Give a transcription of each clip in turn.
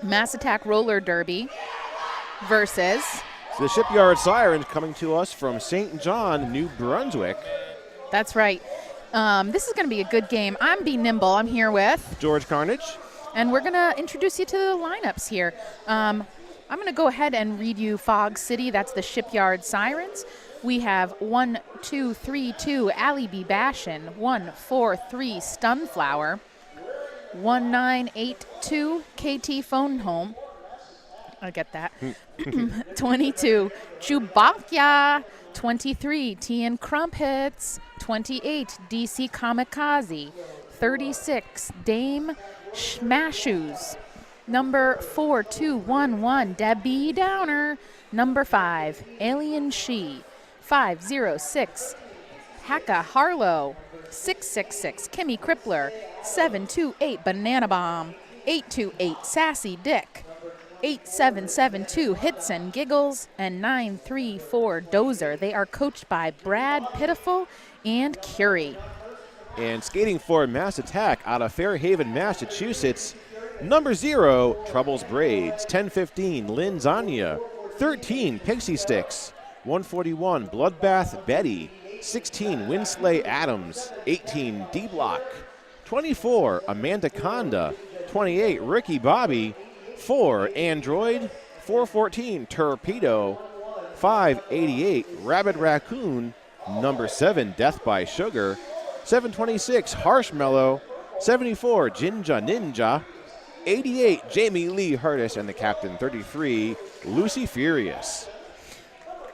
Mass Attack Roller Derby versus The Shipyard Sirens coming to us from St. John, New Brunswick. That's right. This is going to be a good game. I'm B. Nimble. I'm here with George Carnage. And we're going to introduce you to the lineups here. I'm going to go ahead and read you Fog City. That's the Shipyard Sirens. We have 1, 2, 3, 2, Allie B. Bashin. 1, 4, 3, Stunflower. 1, 9, 8, 2, KT Phone Home. I get that. 22, Chewbacca. 23, Tea and Crumpets. 28, DC Kamikaze. 36, Dame Schmashoes. Number 4211, Debbie Downer. Number 5, Alien She. 506, Haka Harlow. 666, Kimmy Crippler. 728, Banana Bomb. 828, Sassy Dick. 8772, Hits and Giggles. And 934, Dozer. They are coached by Brad Pitiful and Curie. And skating for Mass Attack out of Fairhaven, Massachusetts, number 0, Troubles Braids. 1015, Lynn Zanya. 13, Pixie Sticks. 141, Bloodbath Betty. 16, Winsley Adams. 18, D-Block. 24, Amanda Conda. 28, Ricky Bobby. 4, Android. 414, Torpedo. 588, Rabbit Raccoon. Number 7, Death by Sugar. 726, Harshmellow. 74, Jinja Ninja. 88, Jamie Lee Hurtis, and the captain, 33, Lucy Furious.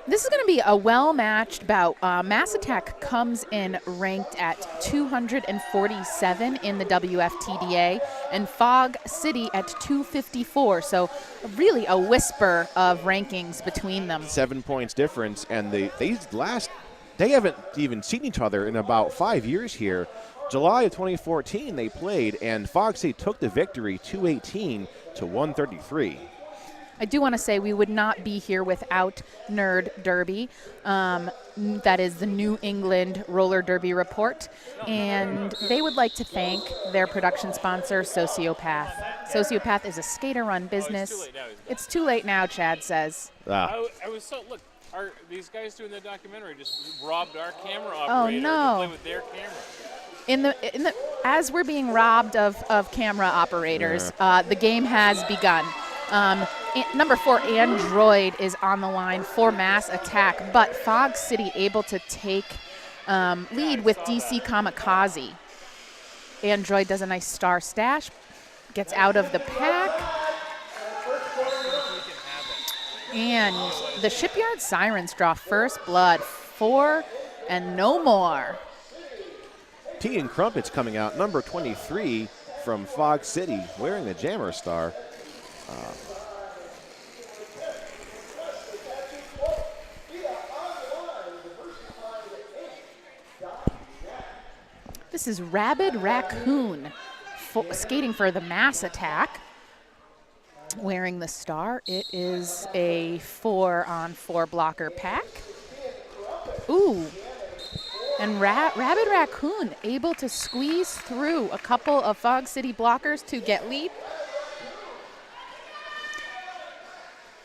This is going to be a well-matched bout. Mass Attack comes in ranked at 247 in the WFTDA, and Fog City at 254. So really a whisper of rankings between them. 7 points difference, and they haven't even seen each other in about 5 years here. July of 2014 they played, and Fog City took the victory 218 to 133. I do want to say we would not be here without Nerd Derby. That is the New England Roller Derby Report. And they would like to thank their production sponsor, Sociopath. Sociopath is a skater-run business. It's too late now, Chad says. I was so, look, these guys doing the documentary just robbed our camera operator to play with their camera. As we're being robbed of camera operators, the game has begun. Number 4, Android, is on the line for Mass Attack, but Fog City able to take lead with DC Kamikaze. Android does a nice star stash, gets out of the pack, and the Shipyard Sirens draw first blood. 4 and no more. Tea and Crumpets coming out, number 23 from Fog City, wearing the Jammer Star. This is Rabid Raccoon skating for the Mass Attack, wearing the star. It is a 4-on-4 blocker pack. Ooh. And Rabid Raccoon able to squeeze through a couple of Fog City blockers to get lead.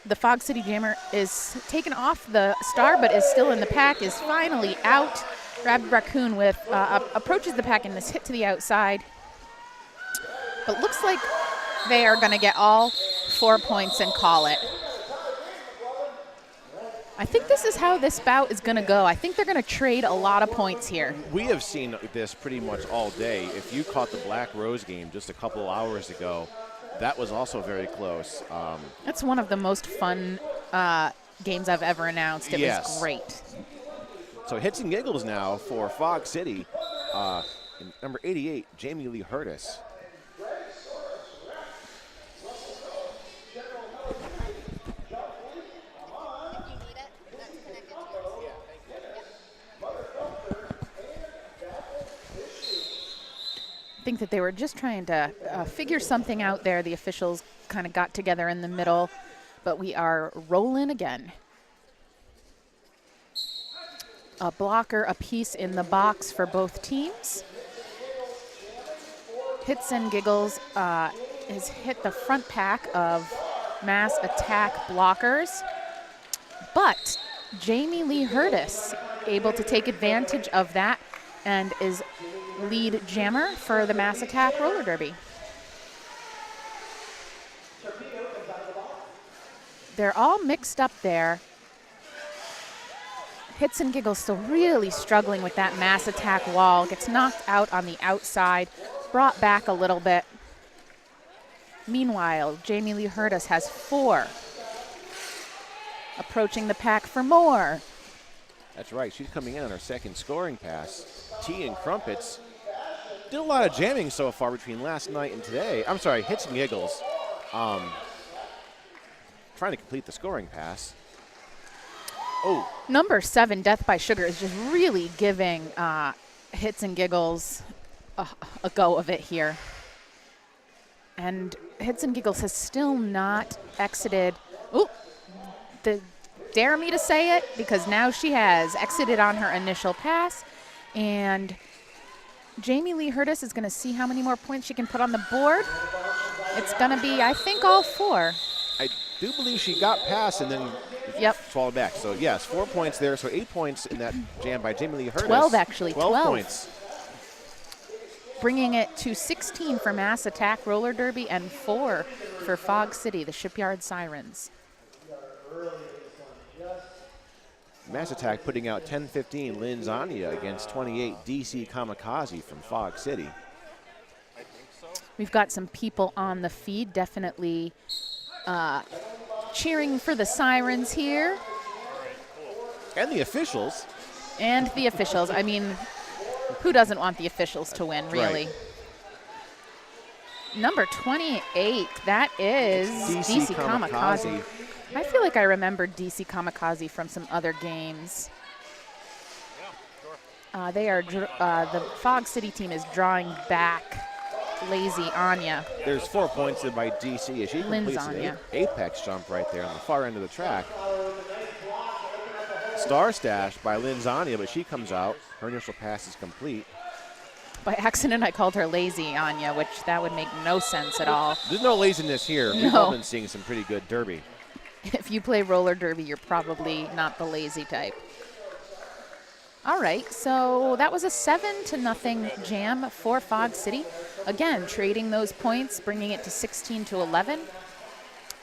The Fog City Jammer is taken off the star, but is still in the pack, is finally out. Rabid Raccoon approaches the pack and is hit to the outside. But looks like they are going to get all 4 points and call it. I think this is how this bout is going to go. I think they're going to trade a lot of points here. We have seen this pretty much all day. If you caught the Black Rose game just a couple hours ago, that was also very close. That's one of the most fun games I've ever announced. It was great. So Hits and Giggles now for Fog City. Number 88, Jamie Lee Hurtis. I think that they were just trying to figure something out there. The officials kind of got together in the middle, but we are rolling again. A blocker apiece in the box for both teams. Hits and Giggles has hit the front pack of Mass Attack blockers, but Jamie Lee Hurtis able to take advantage of that and is lead jammer for the Mass Attack roller derby. They're all mixed up there. Hits and Giggles still really struggling with that Mass Attack wall. Gets knocked out on the outside, brought back a little bit. Meanwhile, Jamie Lee Hurtis has 4. Approaching the pack for more. That's right. She's coming in on her second scoring pass. Tea and Crumpets did a lot of jamming so far between last night and today. I'm sorry, Hits and Giggles. Trying to complete the scoring pass. Oh. Number 7, Death by Sugar, is just really giving Hits and Giggles a go of it here. And Hits and Giggles has still not exited. Ooh, dare me to say it, because now she has exited on her initial pass. And Jamie Lee Hurtis is going to see how many more points she can put on the board. It's going to be, I think, all 4. I do believe she got past and then swallowed back. So, yes, 4 points there. So 8 points in that jam by Jamie Lee Hurtis. 12, actually. 12 points. Bringing it to 16 for Mass Attack Roller Derby and 4 for Fog City, the Shipyard Sirens. Mass Attack putting out 10-15 Lynn Zania against 28 DC Kamikaze from Fog City. We've got some people on the feed definitely cheering for the Sirens here. And the officials. And the officials. I mean, who doesn't want the officials to win, really? Right. Number 28, that is DC Kamikaze. I feel like I remembered DC Kamikaze from some other games. They are the Fog City team is drawing back Lazy Anya. There's 4 points in by DC as she completes an apex jump right there on the far end of the track. Star Stash by Lynn Zania, but she comes out. Her initial pass is complete. By accident, I called her Lazy Anya, which that would make no sense at all. There's no laziness here. No. We've all been seeing some pretty good derby. If you play roller derby, you're probably not the lazy type. All right, so that was a 7-0 jam for Fog City. Again, trading those points, bringing it to 16-11.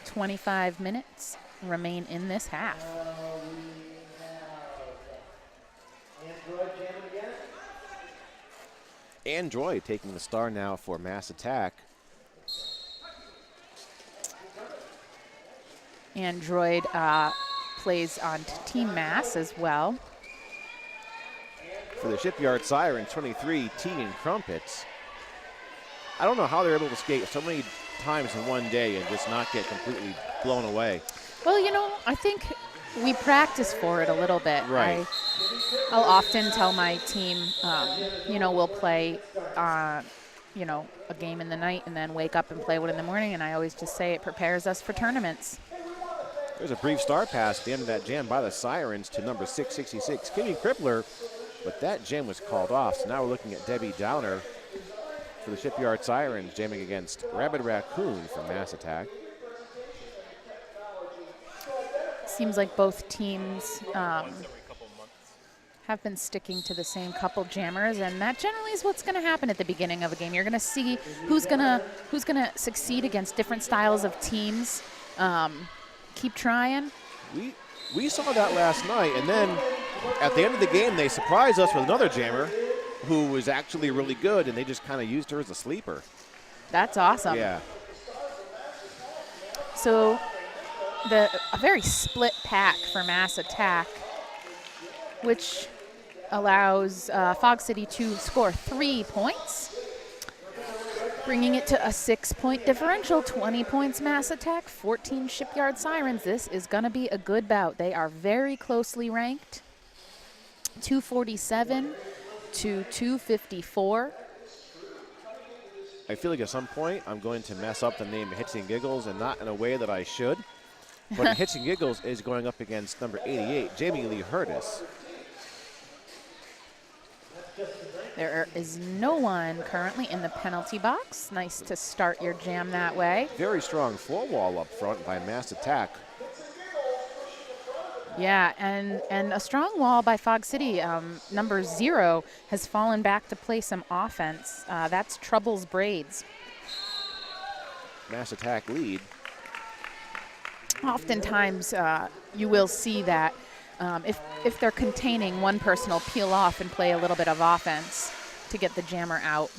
25 minutes remain in this half. Android taking the star now for Mass Attack. Android plays on Team Mass as well. For the Shipyard Sirens, 23, Tea and Crumpets. I don't know how they're able to skate so many times in one day and just not get completely blown away. Well, you know, I think we practice for it a little bit. Right. I'll often tell my team, you know, we'll play, you know, a game in the night and then wake up and play one in the morning, and I always just say it prepares us for tournaments. There's a brief star pass at the end of that jam by the Sirens to number 666, Kimmy Crippler, but that jam was called off. So now we're looking at Debbie Downer for the Shipyard Sirens, jamming against Rabbit Raccoon from Mass Attack. Seems like both teams have been sticking to the same couple jammers, and that generally is what's going to happen at the beginning of a game. You're going to see who's going to succeed against different styles of teams. Keep trying. We saw that last night, and then at the end of the game, they surprised us with another jammer who was actually really good, and they just kind of used her as a sleeper. That's awesome. Yeah. So a very split pack for Mass Attack, which allows Fog City to score 3 points, bringing it to a 6-point differential. 20 points Mass Attack, 14 Shipyard Sirens. This is going to be a good bout. They are very closely ranked, 247 to 254. I feel like at some point I'm going to mess up the name Hits and Giggles, and not in a way that I should. But Hits and Giggles is going up against number 88, Jamie Lee Hurtis. There is no one currently in the penalty box. Nice to start your jam that way. Very strong floor wall up front by Mass Attack. Yeah, and a strong wall by Fog City. Number 0 has fallen back to play some offense. That's Troubles Braids. Mass Attack lead. Oftentimes, you will see that if they're containing, one person will peel off and play a little bit of offense to get the jammer out.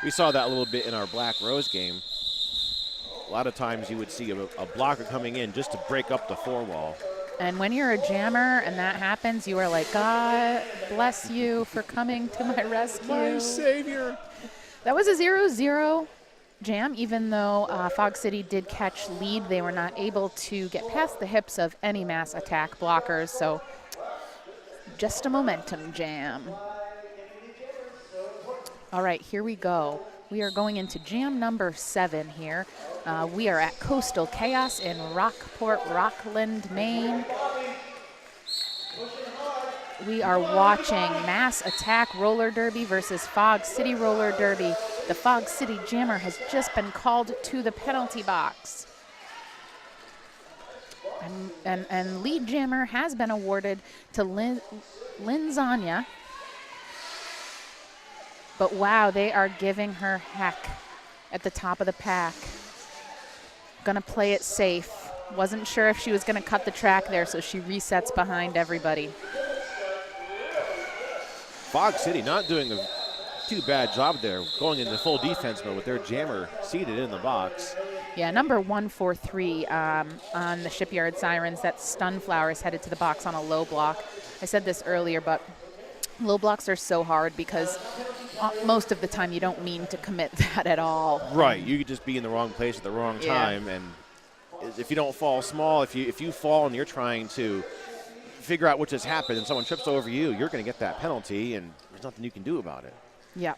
We saw that a little bit in our Black Rose game. A lot of times you would see a blocker coming in just to break up the four wall. And when you're a jammer and that happens, you are like, God bless you for coming to my rescue. My savior. That was a 0-0 jam. Even though Fog City did catch lead, they were not able to get past the hips of any Mass Attack blockers. So just a momentum jam. All right, here we go. We are going into jam number 7 here. We are at Coastal Chaos in Rockport, Rockland, Maine. We are watching Mass Attack Roller Derby versus Fog City Roller Derby. The Fog City Jammer has just been called to the penalty box. And lead jammer has been awarded to Lynn Zanya. But wow, they are giving her heck at the top of the pack. Gonna play it safe. Wasn't sure if she was gonna cut the track there, so she resets behind everybody. Fog City not doing a too bad job there, going into full defense mode with their jammer seated in the box. Yeah, number 143 on the Shipyard Sirens. That's Stunflowers headed to the box on a low block. I said this earlier, but low blocks are so hard because most of the time you don't mean to commit that at all. Right, you could just be in the wrong place at the wrong time, and if you don't fall small, if you fall and you're trying to figure out what just happened and someone trips over you, you're going to get that penalty, and there's nothing you can do about it. Yeah.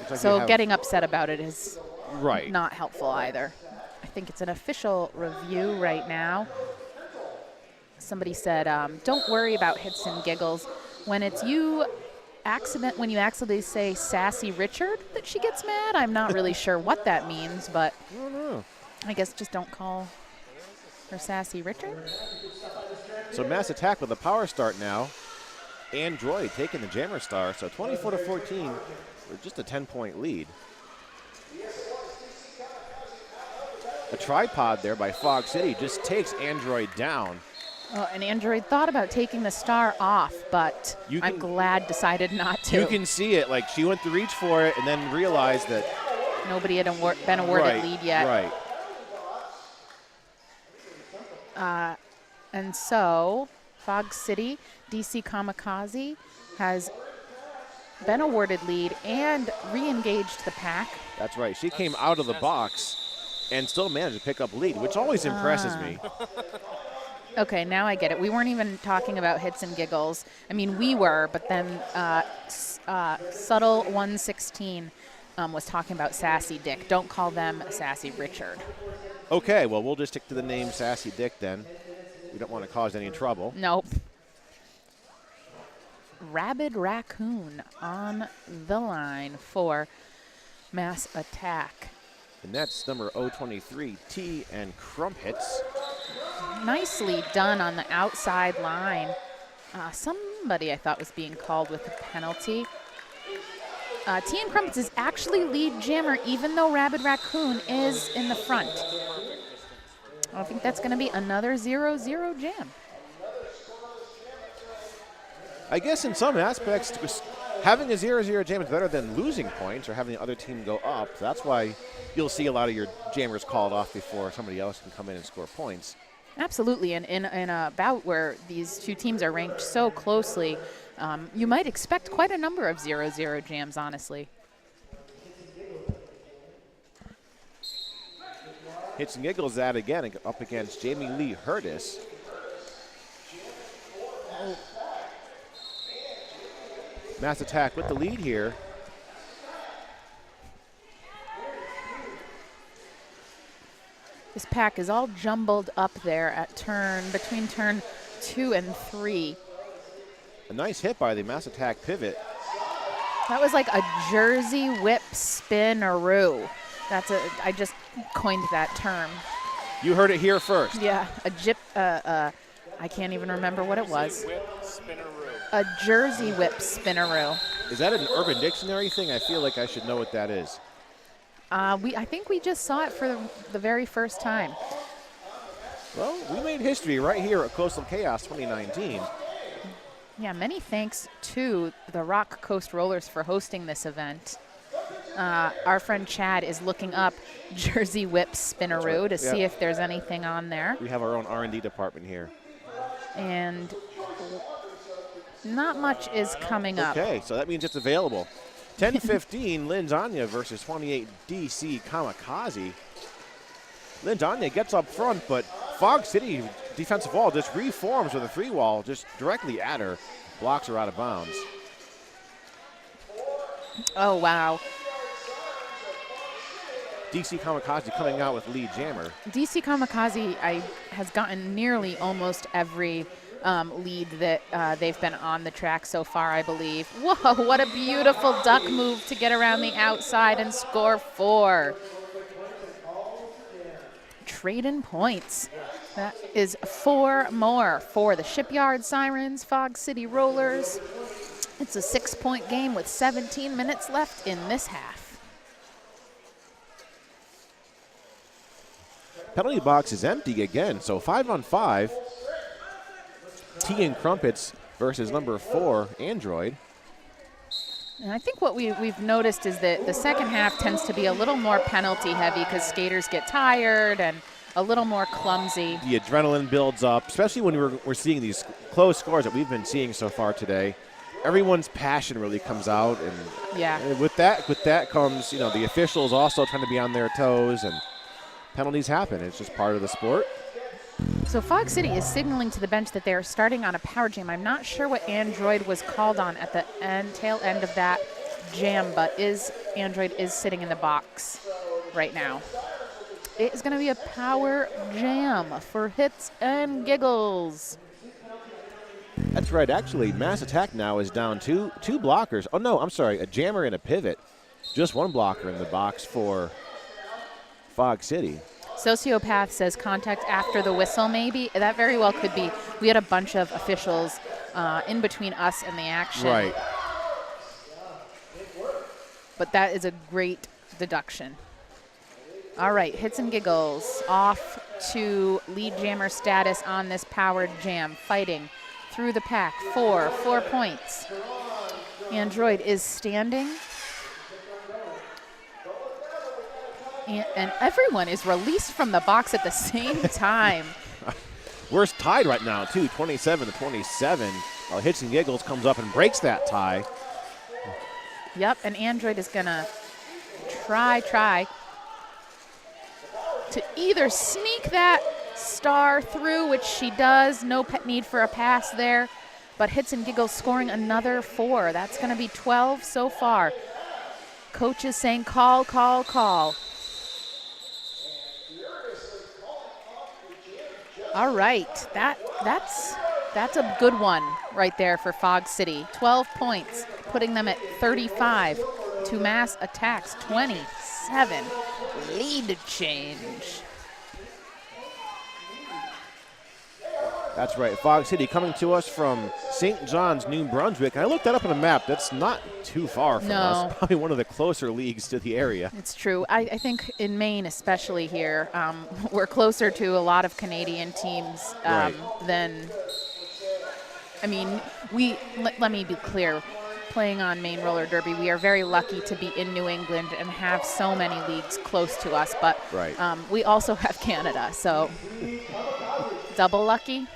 Like so getting upset about it is right. Not helpful either. I think it's an official review right now. Somebody said, don't worry about hits and giggles. When it's when you accidentally say Sassy Richard, that she gets mad. I'm not really sure what that means, but I don't know. I guess just don't call her Sassy Richard. So Mass Attack with a power start now. Android taking the jammer star, so 24-14 with just a 10-point lead. A tripod there by Fog City just takes Android down. Oh, and Android thought about taking the star off, but I'm glad decided not to. You can see it. Like, she went to reach for it and then realized that nobody had been awarded lead yet. Right. And so Fog City, DC Kamikaze, has been awarded lead and re-engaged the pack. That's right. She came out of the box and still managed to pick up lead, which always impresses me. Okay, now I get it. We weren't even talking about hits and giggles. I mean, we were, but then Subtle 116 was talking about Sassy Dick. Don't call them Sassy Richard. Okay, well, we'll just stick to the name Sassy Dick then. We don't want to cause any trouble. Nope. Rabid Raccoon on the line for Mass Attack. And that's number 023, T and Crumpets. Nicely done on the outside line. Somebody I thought was being called with a penalty. T and Crumpets is actually lead jammer, even though Rabid Raccoon is in the front. I think that's going to be another 0-0 jam. I guess in some aspects, having a 0-0 jam is better than losing points or having the other team go up. That's why you'll see a lot of your jammers called off before somebody else can come in and score points. Absolutely, and in a bout where these two teams are ranked so closely, you might expect quite a number of 0-0 jams, honestly. Hits and giggles that again up against Jamie Lee Hurtis. Mass Attack with the lead here. This pack is all jumbled up there at between turn 2 and 3. A nice hit by the Mass Attack pivot. That was like a Jersey whip spin-a-roo. I just coined that term. You heard it here first. Yeah, I can't even remember what it was. Whip spin-a-roo. A Jersey whip spin-a-roo. Is that an Urban Dictionary thing? I feel like I should know what that is. I think we just saw it for the very first time. Well, we made history right here at Coastal Chaos 2019. Yeah, many thanks to the Rock Coast Rollers for hosting this event. Our friend Chad is looking up Jersey Whip Spinaroo to see if there's anything on there. We have our own R&D department here. And not much is coming up. Okay, so that means it's available. 10-15, Linzania versus 28 DC Kamikaze. Linzania gets up front, but Fog City defensive wall just reforms with a 3-wall just directly at her. Blocks her out of bounds. Oh, wow. DC Kamikaze coming out with lead jammer. DC Kamikaze has gotten nearly almost every lead that they've been on the track so far, I believe. Whoa, what a beautiful duck move to get around the outside and score 4. Trade-in points. That is 4 more for the Shipyard Sirens, Fog City Rollers. It's a 6-point game with 17 minutes left in this half. Penalty box is empty again, so 5-on-5. Tea and Crumpets versus number 4, Android. And I think what we've noticed is that the second half tends to be a little more penalty heavy because skaters get tired and a little more clumsy. The adrenaline builds up, especially when we're seeing these close scores that we've been seeing so far today. Everyone's passion really comes out, and with that comes, the officials also trying to be on their toes, and penalties happen. It's just part of the sport. So Fog City is signaling to the bench that they are starting on a power jam. I'm not sure what Android was called on at the tail end of that jam, but Android is sitting in the box right now. It is going to be a power jam for hits and giggles. That's right. Actually, Mass Attack now is down two blockers. Oh, no, I'm sorry. A jammer and a pivot. Just one blocker in the box for Fog City. Sociopath says contact after the whistle, maybe. That very well could be. We had a bunch of officials in between us and the action. Right. But that is a great deduction. All right, hits and giggles off to lead jammer status on this powered jam. Fighting through the pack. 4 points. Android is standing. And everyone is released from the box at the same time. We're tied right now, too, 27-27. Hits and Giggles comes up and breaks that tie. Yep, and Android is going to try to either sneak that star through, which she does. No need for a pass there. But Hits and Giggles scoring another 4. That's going to be 12 so far. Coach is saying call. All right, that's a good one right there for Fog City. 12 points, putting them at 35 to Mass Attack's 27. Lead change. That's right. Fog City coming to us from St. John's, New Brunswick. I looked that up on a map. That's not too far from us. Probably one of the closer leagues to the area. It's true. I think in Maine, especially here, we're closer to a lot of Canadian teams than. I mean, let me be clear. Playing on Maine Roller Derby, we are very lucky to be in New England and have so many leagues close to us. But we also have Canada, so double lucky.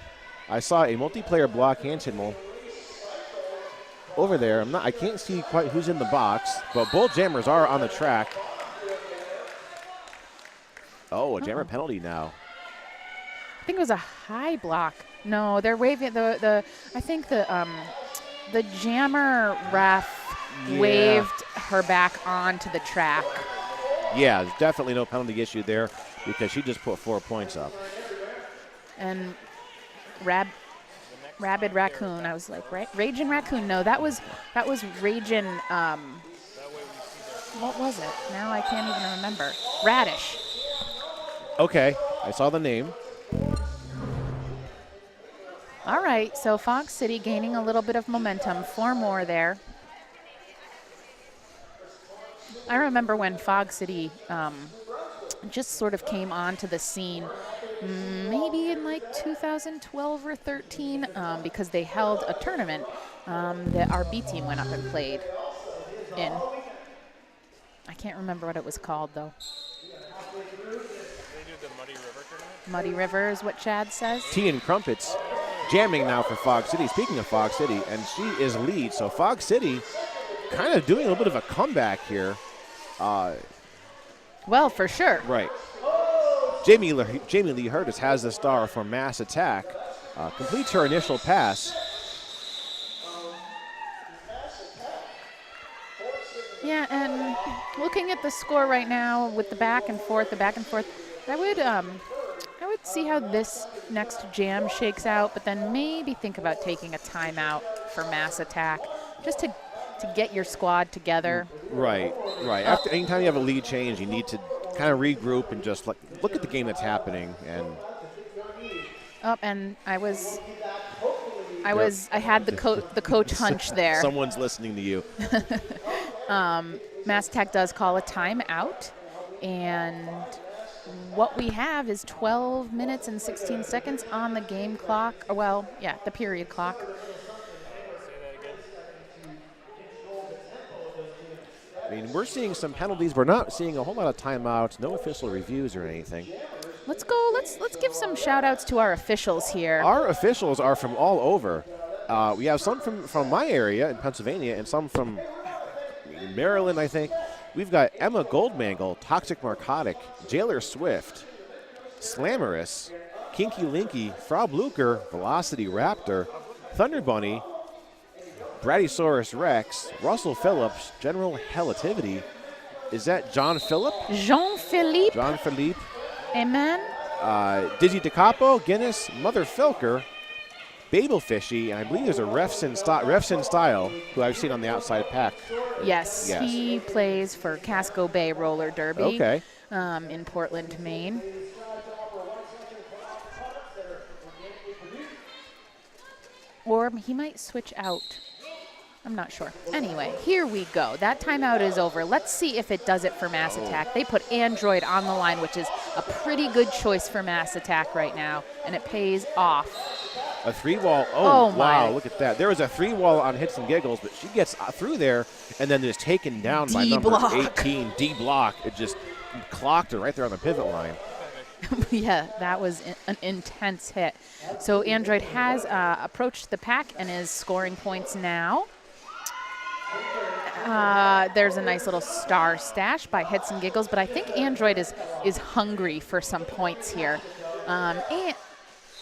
I saw a multiplayer block hand signal over there. I can't see quite who's in the box, but both jammers are on the track. Oh, a jammer penalty now. I think it was a high block. No, they're waving I think the jammer ref waved her back onto the track. Yeah, there's definitely no penalty issue there because she just put 4 points up. And Rabid Raccoon. I was like, Raging Raccoon. No, that was Raging. What was it? Now I can't even remember. Radish. Okay, I saw the name. All right, so Fog City gaining a little bit of momentum. 4 more there. I remember when Fog City just sort of came onto the scene maybe in like 2012 or 13 because they held a tournament that our B team went up and played in. I can't remember what it was called, though. They do the Muddy River tournament? Muddy River is what Chad says. Tea and Crumpets jamming now for Fog City. Speaking of Fog City, and she is lead. So Fog City kind of doing a little bit of a comeback here. Well, for sure. Right. Jamie Lee Curtis has the star for Mass Attack. Completes her initial pass. Yeah, and looking at the score right now with the back and forth, I would see how this next jam shakes out, but then maybe think about taking a timeout for Mass Attack just to get your squad together. Right. After anytime you have a lead change, you need to kind of regroup and just look at the game that's happening. And I had the coach hunch there. Someone's listening to you. Mass Attack does call a timeout, and what we have is 12 minutes and 16 seconds on the game clock. The period clock. I mean, we're seeing some penalties. We're not seeing a whole lot of timeouts, no official reviews or anything. Let's give some shout outs to our officials here. Our officials are from all over. We have some from my area in Pennsylvania and some from Maryland, I think. We've got Emma Goldmangle, Toxic Narcotic, Jailer Swift, Slammerous, Kinky Linky, Frau Blucher, Velocity Raptor, Thunder Bunny, Bradysaurus Rex, Russell Phillips, General Relativity. Is that John Phillip? Jean-Philippe. John Philippe. Amen. Dizzy DeCapo, Guinness, Mother Filker, Babel Fishy, and I believe there's a Refson Style, who I've seen on the outside pack. Yes. He plays for Casco Bay Roller Derby. Okay. In Portland, Maine. Or he might switch out. I'm not sure. Anyway, here we go. That timeout is over. Let's see if it does it for Mass Attack. They put Android on the line, which is a pretty good choice for Mass Attack right now, and it pays off. A 3-wall. Oh, wow, look at that. There was a 3-wall on Hits and Giggles, but she gets through there and then is taken down by number 18, D-Block. It just clocked her right there on the pivot line. Yeah, that was an intense hit. So Android has approached the pack and is scoring points now. There's a nice little star stash by Hits and Giggles, but I think Android is hungry for some points here. And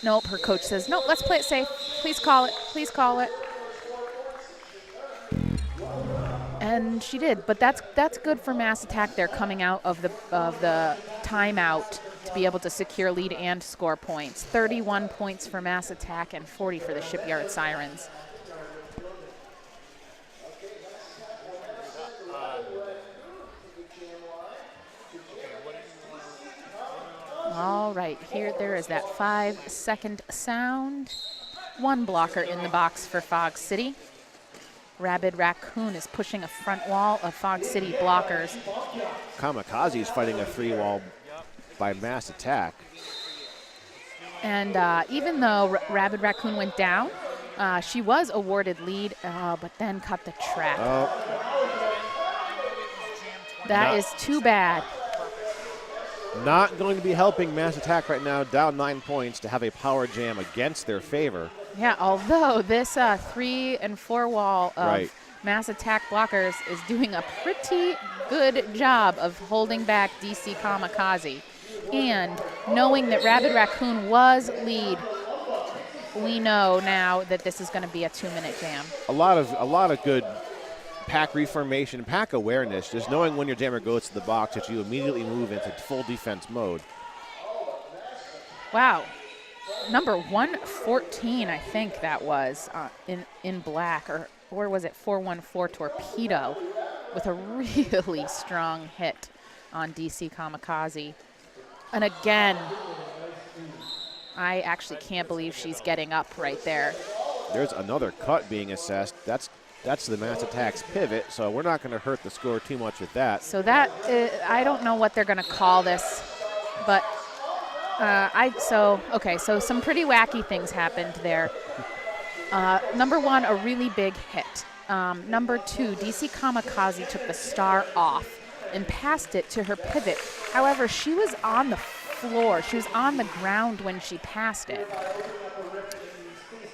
nope, her coach says, nope, let's play it safe. Please call it. Please call it. And she did, but that's good for Mass Attack. They're coming out of the timeout to be able to secure lead and score points. 31 points for Mass Attack and 40 for the Shipyard Sirens. All right, there is that 5-second sound. 1 blocker in the box for Fog City. Rabid Raccoon is pushing a front wall of Fog City blockers. Kamikaze is fighting a 3-wall by Mass Attack. And even though Rabid Raccoon went down, she was awarded lead, but then cut the track. That is too bad. Not going to be helping Mass Attack right now, down 9 points, to have a power jam against their favor. Yeah, although this 3 and 4 wall of Mass Attack blockers is doing a pretty good job of holding back DC Kamikaze. And knowing that Rabid Raccoon was lead, we know now that this is going to be a 2-minute jam. A lot of good pack reformation, pack awareness, just knowing when your jammer goes to the box that you immediately move into full defense mode. Wow. number 114, I think that was, in black, or was it 414 Torpedo with a really strong hit on DC Kamikaze. And again, I actually can't believe she's getting up right there. There's another cut being assessed. That's the Mass Attack's pivot, so we're not going to hurt the score too much with that. So that, I don't know what they're going to call this, but so some pretty wacky things happened there. Number one, a really big hit. Number two, DC Kamikaze took the star off and passed it to her pivot. However, she was on the floor. She was on the ground when she passed it.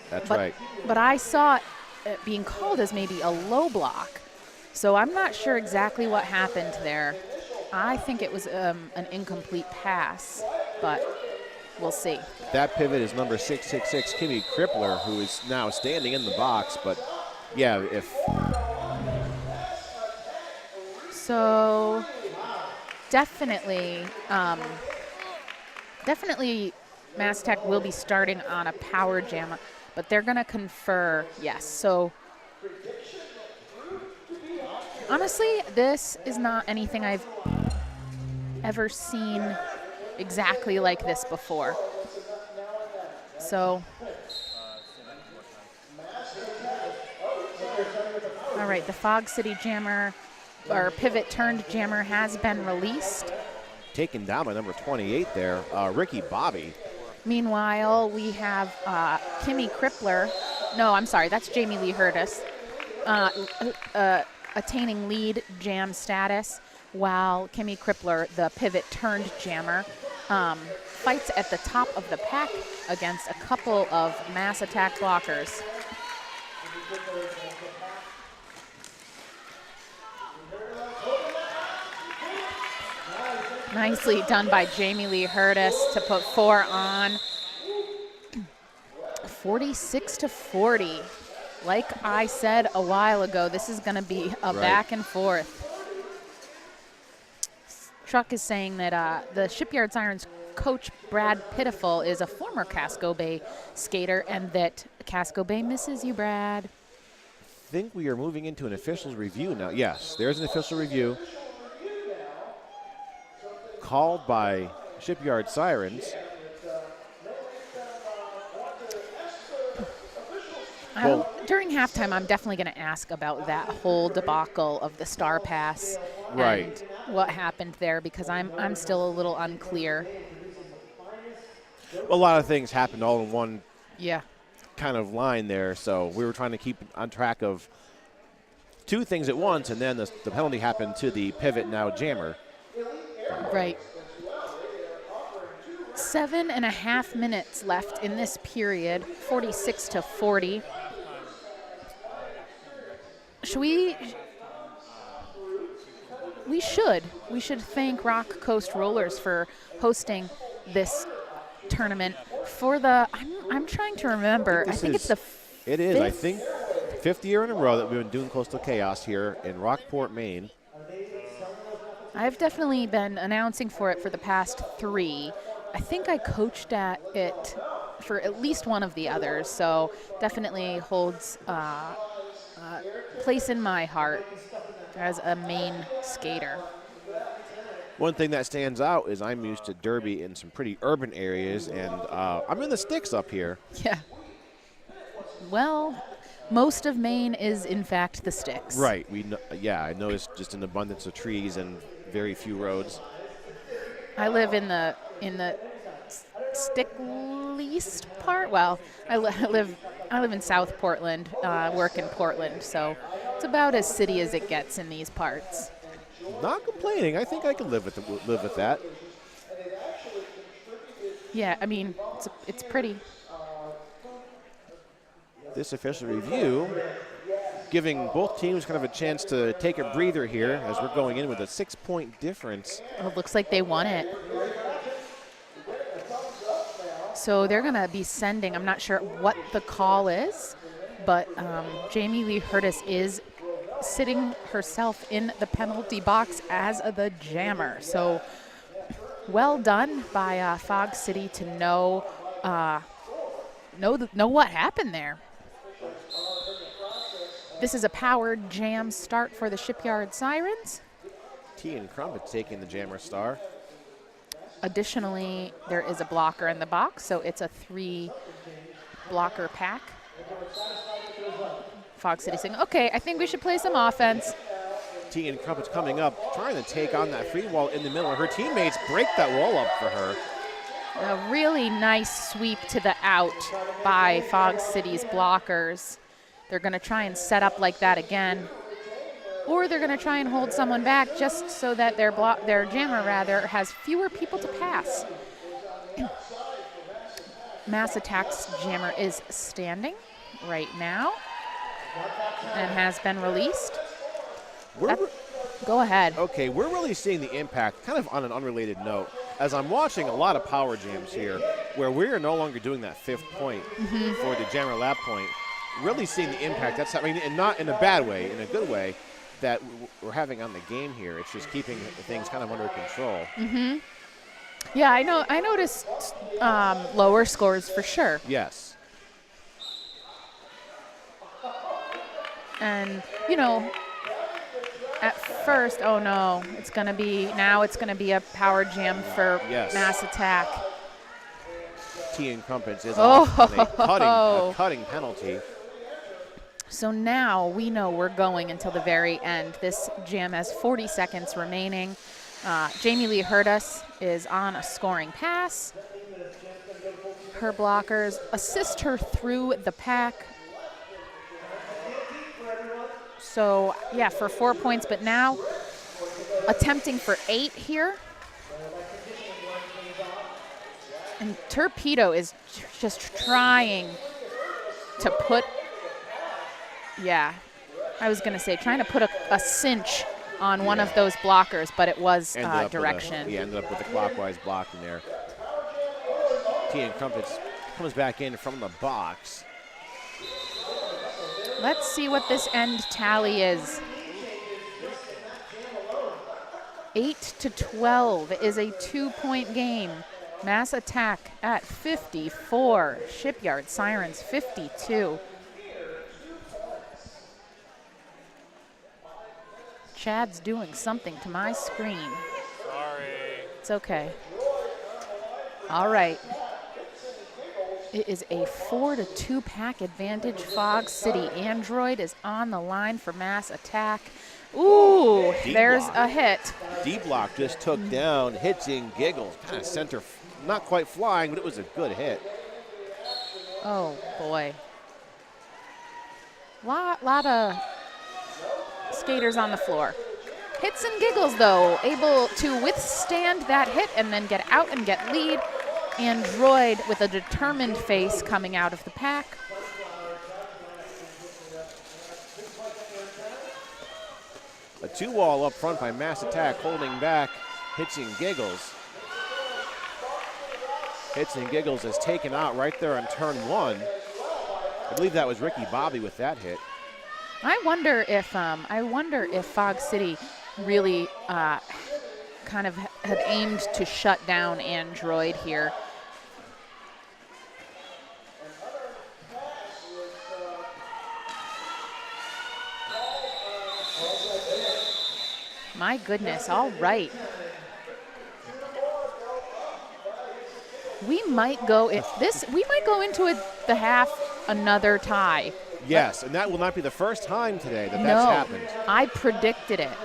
That's right. But I saw it being called as maybe a low block. So I'm not sure exactly what happened there. I think it was an incomplete pass, but we'll see. That pivot is number 666, Kimmy Krippler, who is now standing in the box. But, yeah, So definitely Mass Tech will be starting on a power jam, but they're going to confer, yes. So honestly, this is not anything I've ever seen exactly like this before. So, all right, the Fog City Jammer, or pivot turned jammer, has been released. taken down by number 28 there, Ricky Bobby. Meanwhile, we have Kimmy Krippler. No, I'm sorry, that's Jamie Lee Hurtis, attaining lead jam status, while Kimmy Krippler, the pivot turned jammer, fights at the top of the pack against a couple of Mass Attack blockers. Nicely done by Jamie Lee Hurtis to put 4 on. 46-40. Like I said a while ago, this is going to be a back and forth. Truck is saying that the Shipyard Sirens coach Brad Pitiful is a former Casco Bay skater, and that Casco Bay misses you, Brad. I think we are moving into an official's review now. Yes, there's an official review called by Shipyard Sirens. During halftime, I'm definitely going to ask about that whole debacle of the Star Pass and what happened there, because I'm still a little unclear. A lot of things happened all in one Yeah. kind of line there, so we were trying to keep on track of two things at once, and then the penalty happened to the pivot now jammer. Right. 7.5 minutes left in this period, 46-40. We should thank Rock Coast Rollers for hosting this tournament for the, I'm trying to remember. I think it's the It is, I think, 5th year in a row that we've been doing Coastal Chaos here in Rockport, Maine. I've definitely been announcing for it for the past 3. I think I coached at it for at least one of the others, so definitely holds place in my heart as a Maine skater. One thing that stands out is I'm used to derby in some pretty urban areas, and I'm in the sticks up here. Yeah. Well, most of Maine is in fact the sticks. Right. I noticed just an abundance of trees and very few roads. I live in the stick least part. Well, I live in South Portland, work in Portland, so it's about as city as it gets in these parts. Not complaining. I think I can live with that. Yeah, I mean, it's pretty. This official review giving both teams kind of a chance to take a breather here as we're going in with a 6-point difference. It looks like they won it. So they're going to be sending, I'm not sure what the call is, but Jamie Lee Hurtis is sitting herself in the penalty box as the jammer. So well done by Fog City to know know what happened there. This is a powered jam start for the Shipyard Sirens. Tea and Crumpet taking the jammer star. Additionally, there is a blocker in the box, so it's a 3 blocker pack. Fog City saying, okay, I think we should play some offense. Tea and Crumpet's coming up, trying to take on that free wall in the middle. Her teammates break that wall up for her. A really nice sweep to the out by Fog City's blockers. They're going to try and set up like that again. Or they're going to try and hold someone back just so that their jammer has fewer people to pass. Mass Attack's jammer is standing right now and has been released. Go ahead. Okay, we're really seeing the impact, kind of on an unrelated note, as I'm watching a lot of power jams here where we are no longer doing that 5th point for the jammer lap point. Really seeing the impact that's happening, and not in a bad way, in a good way, that we're having on the game here. It's just keeping things kind of under control. Yeah, I noticed lower scores for sure. Yes. And, you know, at first, oh no, it's going to be a power jam for Mass Attack. Tea and Crumpets is off on a cutting penalty. So now we know we're going until the very end. This jam has 40 seconds remaining. Jamie Lee Hurdas is on a scoring pass. Her blockers assist her through the pack. So, yeah, for 4 points, but now attempting for 8 here. And Torpedo is just trying to put, I was going to say trying to put a cinch on one of those blockers, but it was direction. Ended up with a clockwise block in there. Tea and Crumpets comes back in from the box. Let's see what this end tally is. 8-12 is a 2-point game. Mass Attack at 54. Shipyard Sirens 52. Chad's doing something to my screen. Sorry. It's okay. All right. It is a 4-2 pack advantage. Fog City Android is on the line for Mass Attack. Ooh, there's a hit. D-block just took down, hitting Giggles. Kind of center, not quite flying, but it was a good hit. Oh, boy. Lot of skaters on the floor. Hits and Giggles, though, able to withstand that hit and then get out and get lead. Android with a determined face coming out of the pack. A 2-wall up front by Mass Attack, holding back Hits and Giggles. Hits and Giggles is taken out right there on turn 1. I believe that was Ricky Bobby with that hit. I wonder if Fog City really kind of had aimed to shut down Android here. My goodness, all right. We might go into the half another tie. Yes, and that will not be the first time today that's happened. I predicted it.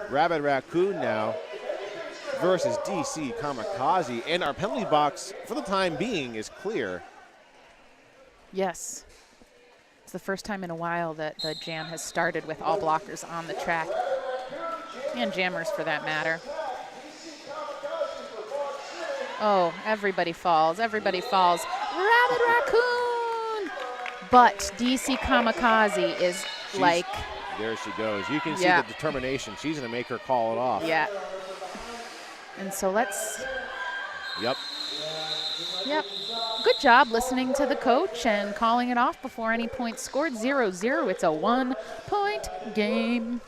Rabbit Raccoon now versus DC Kamikaze, and our penalty box for the time being is clear. Yes. It's the first time in a while that the jam has started with all blockers on the track, and jammers for that matter. Oh, everybody falls. Rabbit Raccoon! But DC Kamikaze is there she goes. You can see the determination. She's going to make her call it off. Yeah. And so Yep. Good job listening to the coach and calling it off before any points scored. 0-0. It's a 1-point game.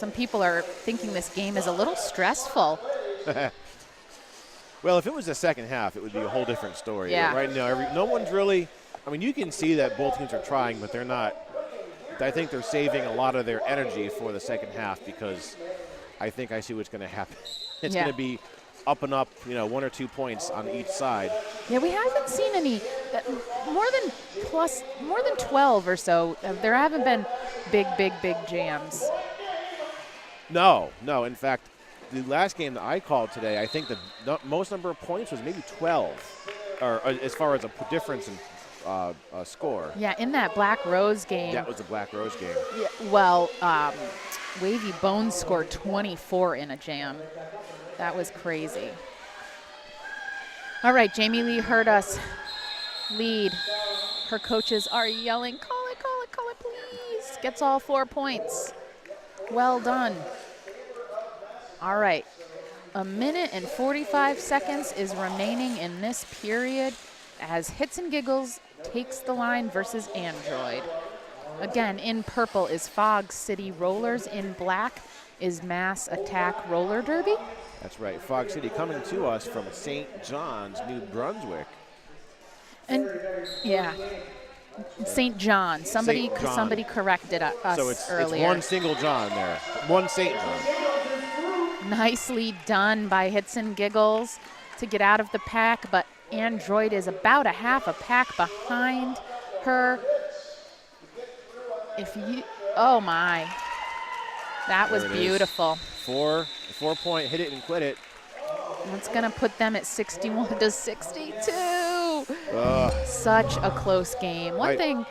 Some people are thinking this game is a little stressful. Well, if it was the second half, it would be a whole different story. Yeah. But right now, no one's really. I mean, you can see that both teams are trying, but they're not. I think they're saving a lot of their energy for the second half because I think I see what's going to happen. It's going to be up and up, 1 or 2 points on each side. Yeah, we haven't seen any more than 12 or so. There haven't been big jams. No. In fact, the last game that I called today, I think the most number of points was maybe 12, or as far as a difference in score. Yeah, in that Black Rose game. That was the Black Rose game. Yeah, well, Wavy Bones scored 24 in a jam. That was crazy. All right, Jamie Lee heard us lead. Her coaches are yelling, call it, please. Gets all 4 points. Well done. All right, 1 minute and 45 seconds is remaining in this period as Hits and Giggles takes the line versus Android. Again, in purple is Fog City Rollers. In black is Mass Attack Roller Derby. That's right. Fog City coming to us from St. John's, New Brunswick. And yeah, St. John. Somebody corrected us so it's earlier. One single John there. One St. John. Nicely done by Hits and Giggles to get out of the pack, but Android is about a half a pack behind her. Oh my, that was beautiful. 4-point hit it and quit it. That's gonna put them at 61-62. Such a close game. One thing,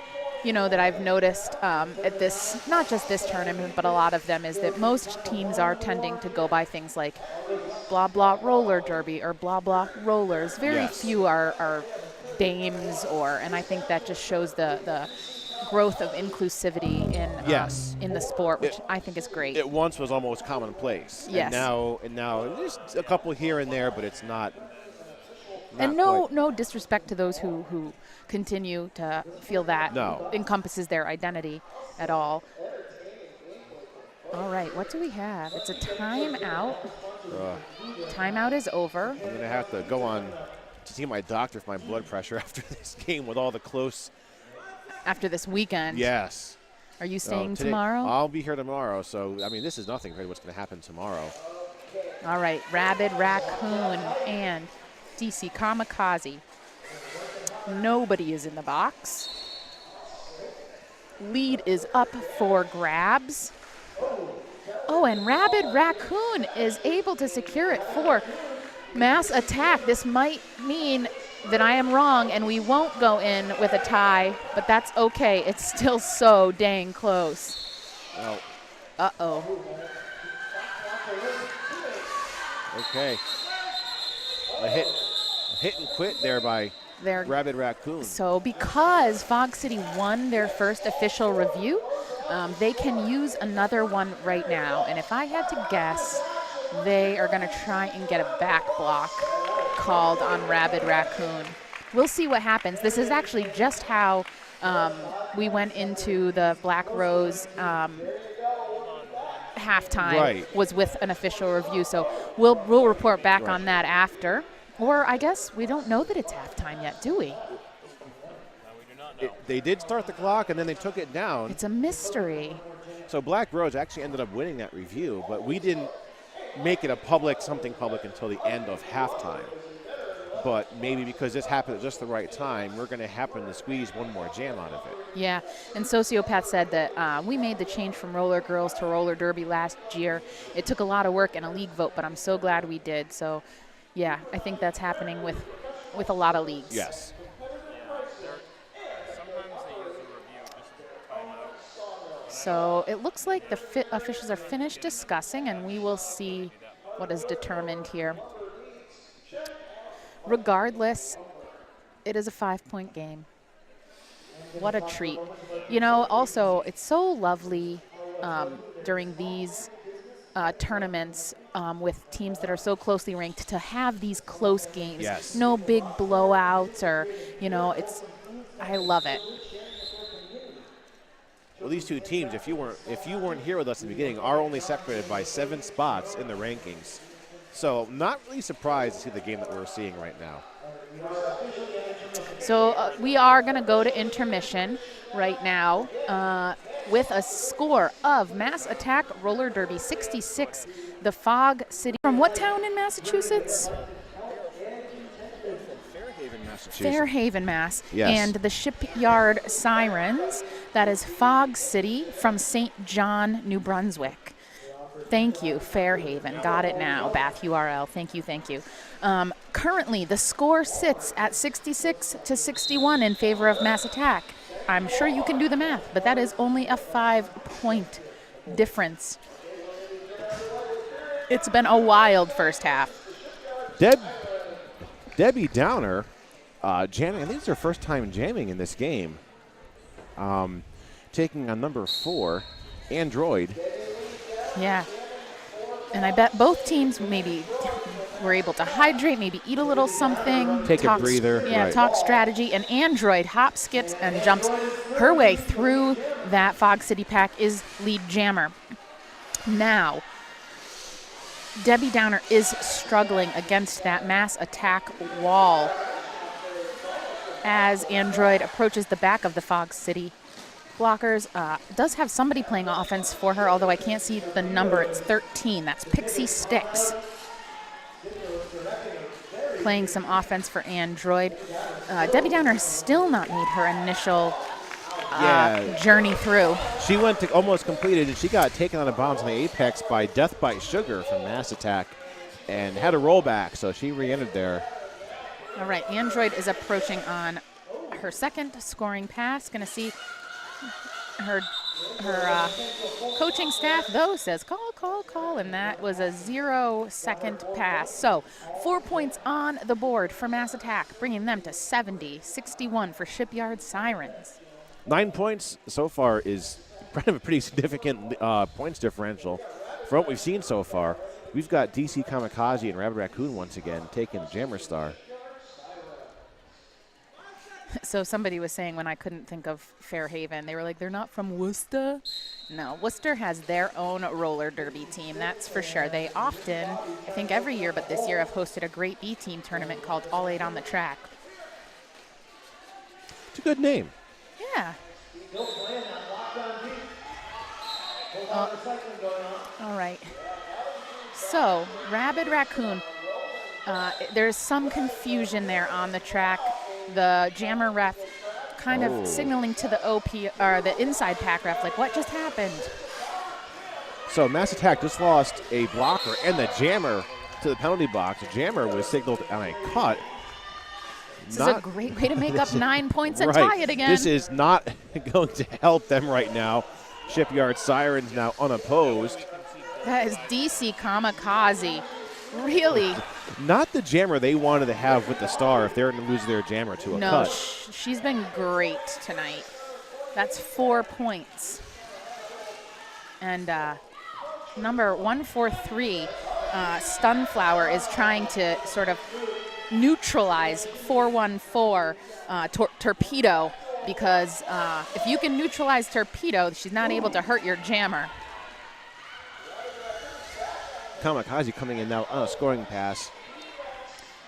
that I've noticed at this, not just this tournament, but a lot of them, is that most teams are tending to go by things like blah blah roller derby or blah blah rollers. Very few are dames and I think that just shows the growth of inclusivity in the sport, which I think is great. It once was almost commonplace. Yes. And now there's a couple here and there, but it's not. And no disrespect to those who continue to feel that encompasses their identity at all. All right, what do we have? It's a timeout. Timeout is over. I'm going to have to go on to see my doctor for my blood pressure after this game with all the close. After this weekend. Yes. Are you staying tomorrow? I'll be here tomorrow. So, this is nothing compared to what's going to happen tomorrow. All right, Rabid Raccoon and DC Kamikaze. Nobody is in the box. Lead is up for grabs. Oh, and Rabid Raccoon is able to secure it for Mass Attack. This might mean that I am wrong and we won't go in with a tie, but that's okay. It's still so dang close. Well. Uh-oh. Okay. A hit and quit there by Rabid Raccoon. So because Fog City won their first official review, they can use another one right now. And if I had to guess, they are going to try and get a back block called on Rabid Raccoon. We'll see what happens. This is actually just how we went into the Black Rose halftime, was with an official review. So we'll report back on that after. Or I guess we don't know that it's halftime yet, do we? No, we do not know. They did start the clock, and then they took it down. It's a mystery. So Black Rose actually ended up winning that review, but we didn't make it something public until the end of halftime. But maybe because this happened at just the right time, we're going to happen to squeeze one more jam out of it. Yeah, and Sociopath said that we made the change from Roller Girls to Roller Derby last year. It took a lot of work and a league vote, but I'm so glad we did. So, yeah, I think that's happening with a lot of leagues. Yes. Sometimes they use a review just as a timeout. So it looks like the officials are finished discussing, and we will see what is determined here. Regardless, it is a 5-point game. What a treat. Also, it's so lovely during these tournaments with teams that are so closely ranked to have these close games. Yes. No big blowouts or, I love it. Well, these two teams, if you weren't here with us in the beginning, are only separated by 7 spots in the rankings. So not really surprised to see the game that we're seeing right now. So we are going to go to intermission right now with a score of Mass Attack Roller Derby 66, the Fog City. From what town in Massachusetts? Fairhaven, Massachusetts. Fairhaven, Mass. Yes. And the Shipyard Sirens, that is Fog City from St. John, New Brunswick. Thank you, Fairhaven. Got it now. Bath URL. Thank you, thank you. Currently, the score sits at 66-61 in favor of Mass Attack. I'm sure you can do the math, but that is only a 5-point difference. It's been a wild first half. Debbie Downer jamming. I think it's her first time jamming in this game. Taking on number 4, Android. Yeah. And I bet both teams maybe were able to hydrate, maybe eat a little something. Take a breather. Yeah, right. Talk strategy. And Android hop, skips, and jumps her way through that Fog City pack is lead jammer. Now, Debbie Downer is struggling against that Mass Attack wall as Android approaches the back of the Fog City blockers. Does have somebody playing offense for her, although I can't see the number. It's 13. That's Pixie Sticks playing some offense for Android. Debbie Downer has still not made her initial journey through. She went to almost completed, and she got taken out of bounds on the apex by Death by Sugar from Mass Attack and had a rollback, so she re-entered there. All right, Android is approaching on her second scoring pass. Going to see her coaching staff, though, says call, and that was a 0-second pass. So 4 points on the board for Mass Attack, bringing them to 70-61 for Shipyard Sirens. 9 points so far is kind of a pretty significant points differential for what we've seen so far. We've got DC Kamikaze and Rabbit Raccoon once again taking the Jammer Star. So somebody was saying when I couldn't think of Fairhaven, they were like, they're not from Worcester? No, Worcester has their own roller derby team, that's for sure. They often, I think every year, but this year have hosted a great B-team tournament called All 8 on the Track. It's a good name. Yeah. All right. So, Rabid Raccoon, there's some confusion there on the track. The jammer ref kind of signaling to the OP or the inside pack ref, like, what just happened? So Mass Attack just lost a blocker and the jammer to the penalty box. The jammer was signaled on a cut. This is a great way to make up 9 points and right. tie it again. This is not going to help them right now. Shipyard Sirens now unopposed. That is DC Kamikaze. Really? Not the jammer they wanted to have with the star if they're going to lose their jammer to a cut. No, she's been great tonight. That's 4 points. And number 143, Stunflower, is trying to sort of neutralize 414 Torpedo, because if you can neutralize Torpedo, she's not able to hurt your jammer. Kamikaze coming in now on a scoring pass.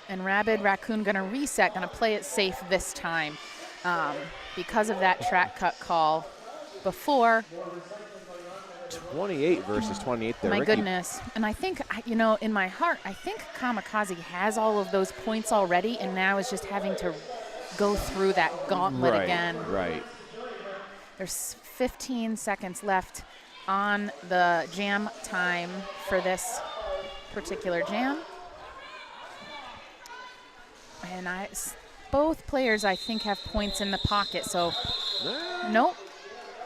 And Rabid Raccoon going to reset, going to play it safe this time because of that track cut call before. 28 versus 28 there. My Ricky. goodness. And I think, you know, in my heart, I think Kamikaze has all of those points already and now is just having to go through that gauntlet again. Right. There's 15 seconds left on the jam time for this particular jam. And both players, I think, have points in the pocket, so nope.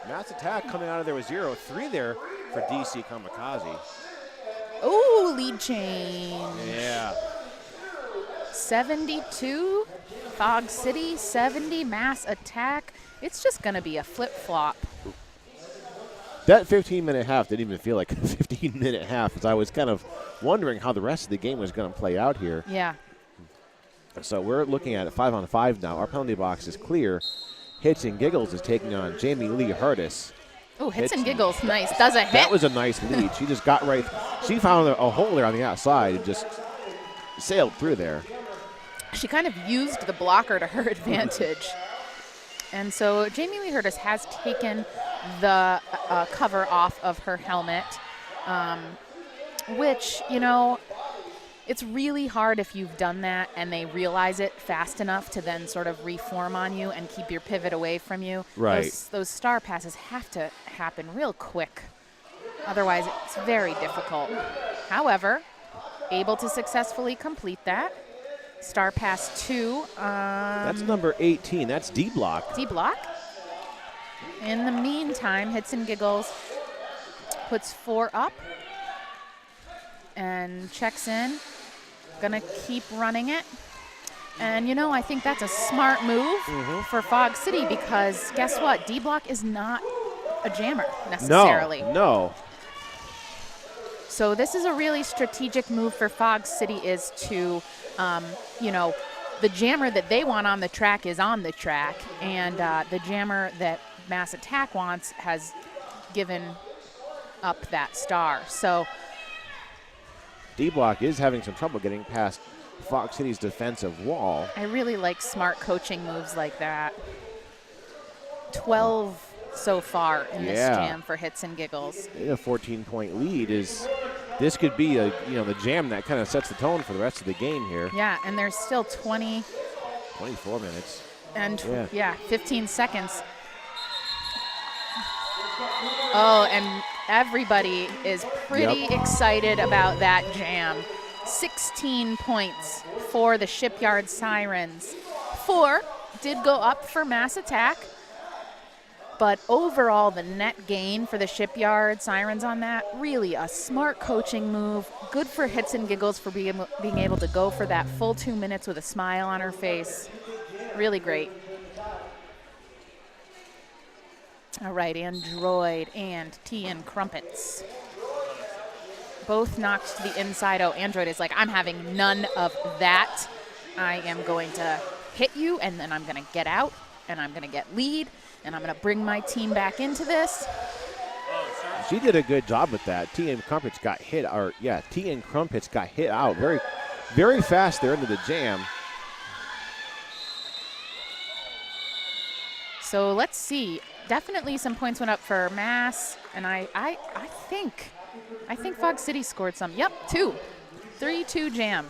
Mass Attack coming out of there with 0-3 there for DC Kamikaze. Ooh, lead change. Yeah. 72, Fog City, 70, Mass Attack. It's just going to be a flip-flop. That 15-minute half didn't even feel like a 15-minute half, as I was kind of wondering how the rest of the game was going to play out here. Yeah. So we're looking at it 5-on-5 now. Our penalty box is clear. Hits and Giggles is taking on Jamie Lee Hardis. Oh, hits and giggles. Nice. Does a hit. That was a nice lead. She just got right. She found a hole there on the outside and just sailed through there. She kind of used the blocker to her advantage. And so Jamie Lee Curtis has taken the cover off of her helmet, which, you know, it's really hard if you've done that and they realize it fast enough to then sort of reform on you and keep your pivot away from you. Right. Those star passes have to happen real quick. Otherwise, it's very difficult. However, able to successfully complete that. Star pass 2. That's number 18. That's D block. D block. In the meantime, Hits and Giggles puts 4 up and checks in. Gonna keep running it. And, you know, I think that's a smart move for Fog City because guess what? D block is not a jammer necessarily. No. So this is a really strategic move for Fog City is to, you know, the jammer that they want on the track is on the track, and the jammer that Mass Attack wants has given up that star. So D-Block is having some trouble getting past Fox City's defensive wall. I really like smart coaching moves like that. 12 so far in this jam for Hits and Giggles. A 14-point lead is. This could be the jam that kind of sets the tone for the rest of the game here. Yeah, and there's still 24 minutes. And 15 seconds. Oh, and everybody is pretty excited about that jam. 16 points for the Shipyard Sirens. 4 did go up for Mass Attack. But overall, the net gain for the Shipyard Sirens on that, really a smart coaching move. Good for Hits and Giggles for being able to go for that full 2 minutes with a smile on her face. Really great. All right, Android and Tea and Crumpets. Both knocked to the inside. Oh, Android is like, I'm having none of that. I am going to hit you, and then I'm going to get out, and I'm going to get lead. And I'm going to bring my team back into this. She did a good job with that. Tea and Crumpets got hit out very, very fast there into the jam. So let's see. Definitely some points went up for Mass, and I think Fog City scored some. Yep, 2. 3-2 jam.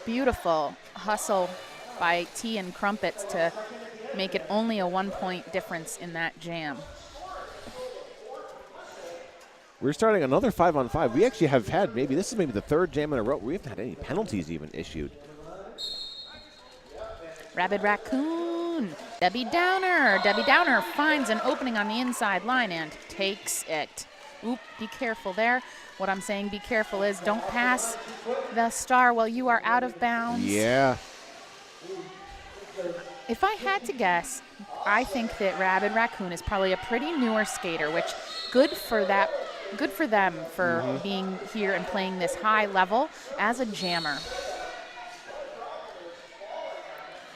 Beautiful hustle by Tea and Crumpets to make it only a 1-point difference in that jam. We're starting another 5-on-5. We actually have had this is maybe the 3rd jam in a row. We haven't had any penalties even issued. Rabid Raccoon, Debbie Downer. Debbie Downer finds an opening on the inside line and takes it. Oop, be careful there. What I'm saying be careful is don't pass the star while you are out of bounds. Yeah. If I had to guess, I think that Rabid Raccoon is probably a pretty newer skater, which good for them for being here and playing this high level as a jammer.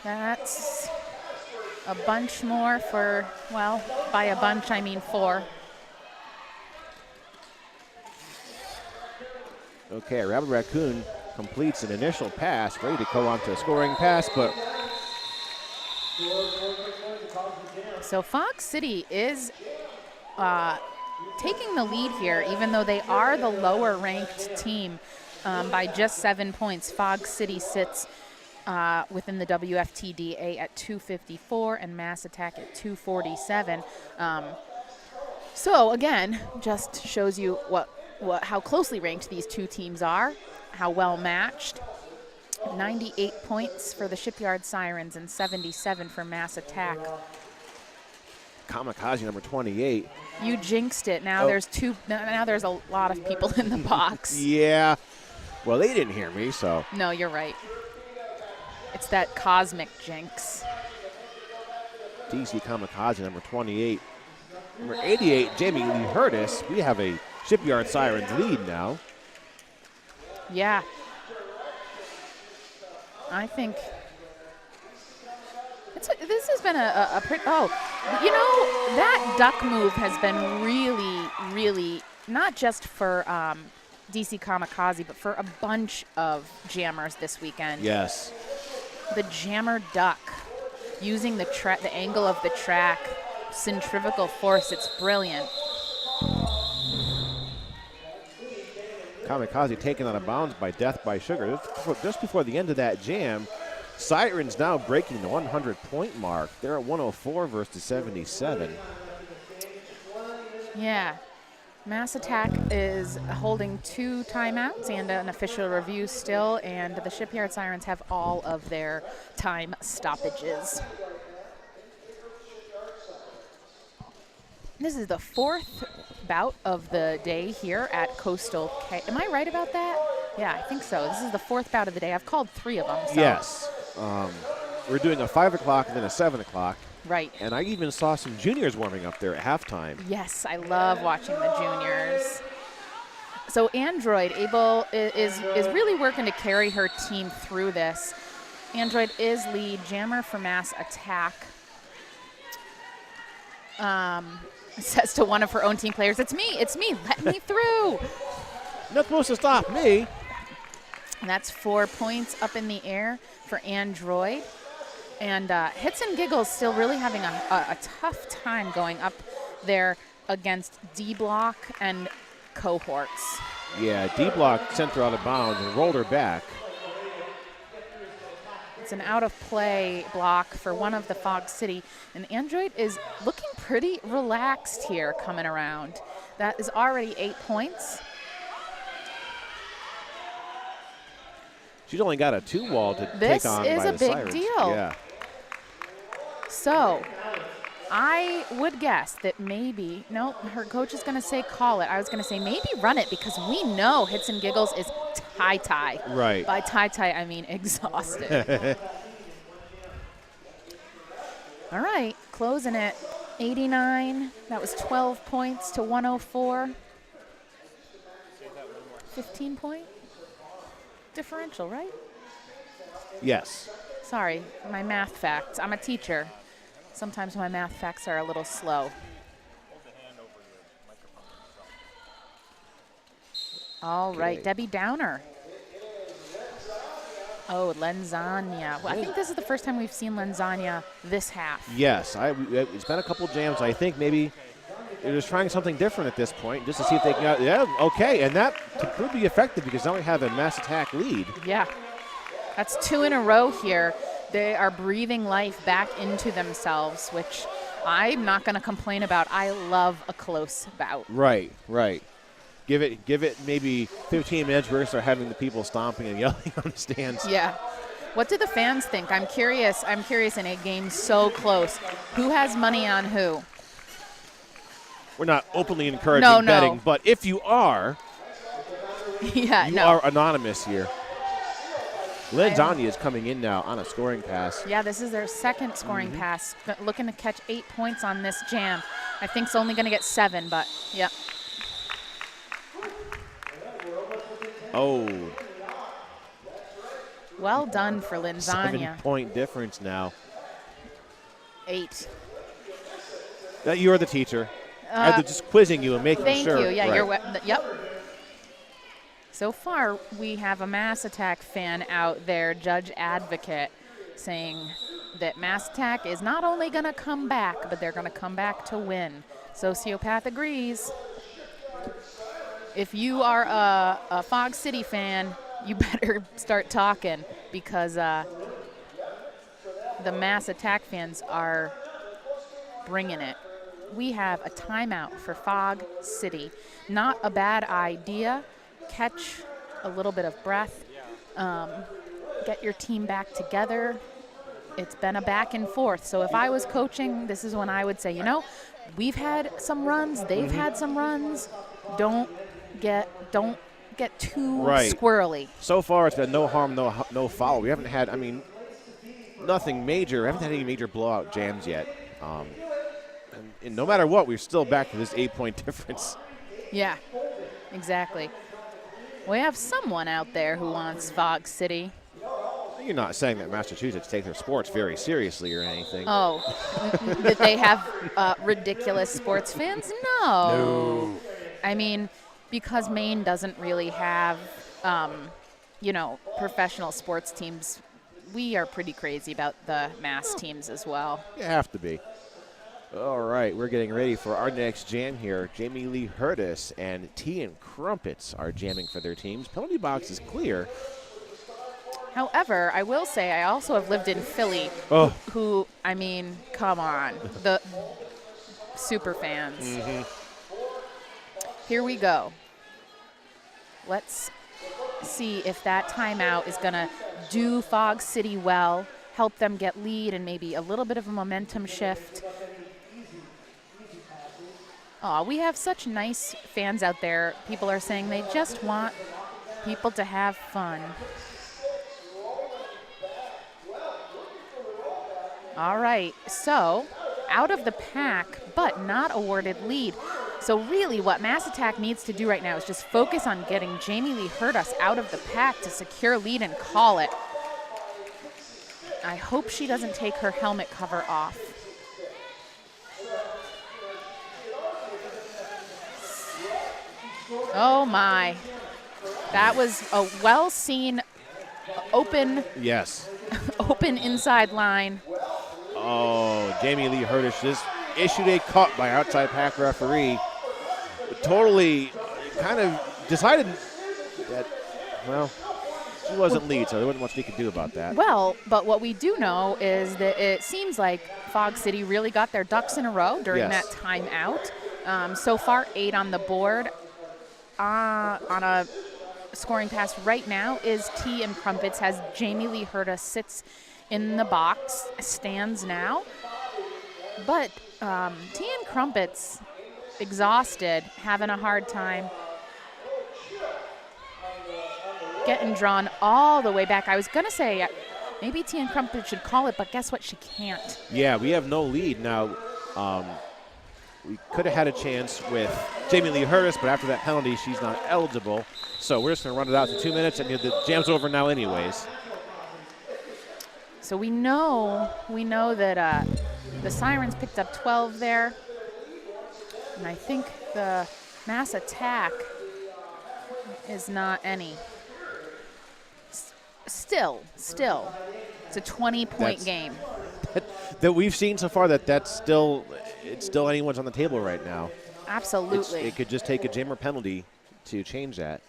That's a bunch more for, well, by a bunch I mean 4. Okay, Rabid Raccoon completes an initial pass, ready to go on to a scoring pass, but so Fox City is taking the lead here, even though they are the lower ranked team by just 7 points. Fog City sits within the WFTDA at 254 and Mass Attack at 247. So again, just shows you how closely ranked these two teams are, how well matched. 98 points for the Shipyard Sirens and 77 for Mass Attack. Kamikaze number 28. You jinxed it. Now there's a lot of people in the box. Yeah. Well, they didn't hear me, so. No, you're right. It's that cosmic jinx. DC Kamikaze number 28. Number 88, Jamie Lee Curtis. We have a Shipyard Sirens lead now. Yeah. I think this has been a pretty. Oh, You know, that duck move has been really, really, not just for DC Kamikaze, but for a bunch of jammers this weekend. Yes. The jammer duck, using the angle of the track, centrifugal force, it's brilliant. Kamikaze taken out of bounds by Death by Sugar. Just before the end of that jam, Sirens now breaking the 100-point mark. They're at 104 versus 77. Yeah. Mass Attack is holding 2 timeouts and an official review still, and the Shipyard Sirens have all of their time stoppages. This is the 4th bout of the day here at Coastal K. Am I right about that? Yeah, I think so. This is the 4th bout of the day. I've called 3 of them. So. Yes. We're doing a 5 o'clock and then a 7 o'clock. Right. And I even saw some juniors warming up there at halftime. Yes, I love watching the juniors. So Android is really working to carry her team through this. Android is lead jammer for Mass Attack. Says to one of her own team players, it's me, let me through. Not supposed to stop me. And that's 4 points up in the air for Android. And Hits and Giggles still really having a tough time going up there against D-Block and Cohorts. Yeah, D-Block sent her out of bounds and rolled her back. It's an out-of-play block for one of the Fog City. And Android is looking pretty relaxed here coming around. That is already 8 points. She's only got a 2-wall to This take on is by a the big Sirens. deal. Yeah. So I would guess that maybe, no, her coach is going to say call it. I was going to say maybe run it because we know Hits and Giggles is tie-tie. Right. By tie-tie, I mean exhausted. All right, closing at 89. That was 12 points to 104. 15-point differential, right? Yes. Sorry, my math facts. I'm a teacher. Sometimes my math facts are a little slow. All right, Debbie Downer. Oh, Lenzania. Well, I think this is the first time we've seen Lenzania this half. Yes, it's been a couple jams. I think maybe they're just trying something different at this point, just to see if they can. Yeah, okay, and that could be effective because now we have a Mass Attack lead. Yeah, that's 2 in a row here. They are breathing life back into themselves, which I'm not going to complain about. I love a close bout. Right. Give it maybe 15 minutes where we start having the people stomping and yelling on the stands. Yeah. What do the fans think? I'm curious in a game so close. Who has money on who? We're not openly encouraging betting, but if you are, you are anonymous here. Lenzania is coming in now on a scoring pass. Yeah, this is their second scoring pass. Looking to catch 8 points on this jam. I think it's only going to get 7, but yeah. Oh. Well done for Lenzania. 7-point difference now. 8. You're the teacher. I'm just quizzing you and making sure. Thank you. Yeah, right. Yep. So far, we have a Mass Attack fan out there, judge advocate, saying that Mass Attack is not only going to come back, but they're going to come back to win. Sociopath agrees. If you are a Fog City fan, you better start talking because the Mass Attack fans are bringing it. We have a timeout for Fog City. Not a bad idea. Catch a little bit of breath. Get your team back together. It's been a back and forth. So if I was coaching, this is when I would say, we've had some runs. They've had some runs. Don't get too squirrely. So far, it's been no harm, no foul. We haven't had, nothing major. We haven't had any major blowout jams yet. And no matter what, we're still back to this 8-point difference. Yeah, exactly. We have someone out there who wants Fog City. You're not saying that Massachusetts take their sports very seriously or anything. Oh, that they have ridiculous sports fans? No. I mean, because Maine doesn't really have, professional sports teams, we are pretty crazy about the Mass teams as well. You have to be. All right, we're getting ready for our next jam here. Jamie Lee Hurtis and Tea and Crumpets are jamming for their teams. Penalty box is clear. However, I will say I also have lived in Philly, who, I mean, come on, the super fans. Mm-hmm. Here we go. Let's see if that timeout is going to do Fog City well, help them get lead and maybe a little bit of a momentum shift. Oh, we have such nice fans out there. People are saying they just want people to have fun. All right, so out of the pack, but not awarded lead. So really what Mass Attack needs to do right now is just focus on getting Jamie Lee Hurtis out of the pack to secure lead and call it. I hope she doesn't take her helmet cover off. Oh my, that was a well-seen open. Yes. Open inside line. Oh, Jamie Lee Hurtis just issued a cut by outside pack referee. Totally kind of decided that, well, she wasn't lead, so there wasn't much he could do about that. Well, but what we do know is that it seems like Fog City really got their ducks in a row during that timeout. So far, 8 on the board. On a scoring pass right now is Tea and Crumpets, has Jamie Lee Hurtis sits in the box, stands now. But Tea and Crumpets, exhausted, having a hard time getting drawn all the way back. I was going to say maybe Tea and Crumpets should call it, but guess what? She can't. Yeah, we have no lead now. We could have had a chance with Jamie Lee Hurtis, but after that penalty, she's not eligible. So we're just going to run it out to 2 minutes, and the jam's over now anyways. So we know that the Sirens picked up 12 there. And I think the Mass Attack is not any. Still, it's a 20-point game. That we've seen so far it's still anyone's on the table right now. Absolutely. It could just take a jammer penalty to change that.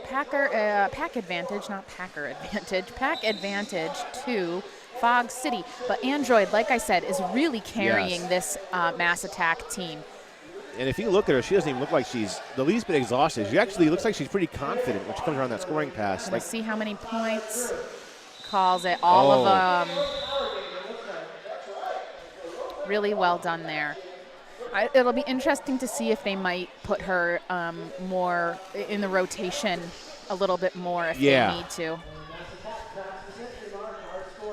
Pack advantage, not Packer advantage. Pack advantage to Fog City. But Android, like I said, is really carrying this Mass Attack team. And if you look at her, she doesn't even look like she's the least bit exhausted. She actually looks like she's pretty confident when she comes around that scoring pass. Let's see how many points. Calls it all of them. Really well done there. It'll be interesting to see if they might put her more in the rotation a little bit more if they need to.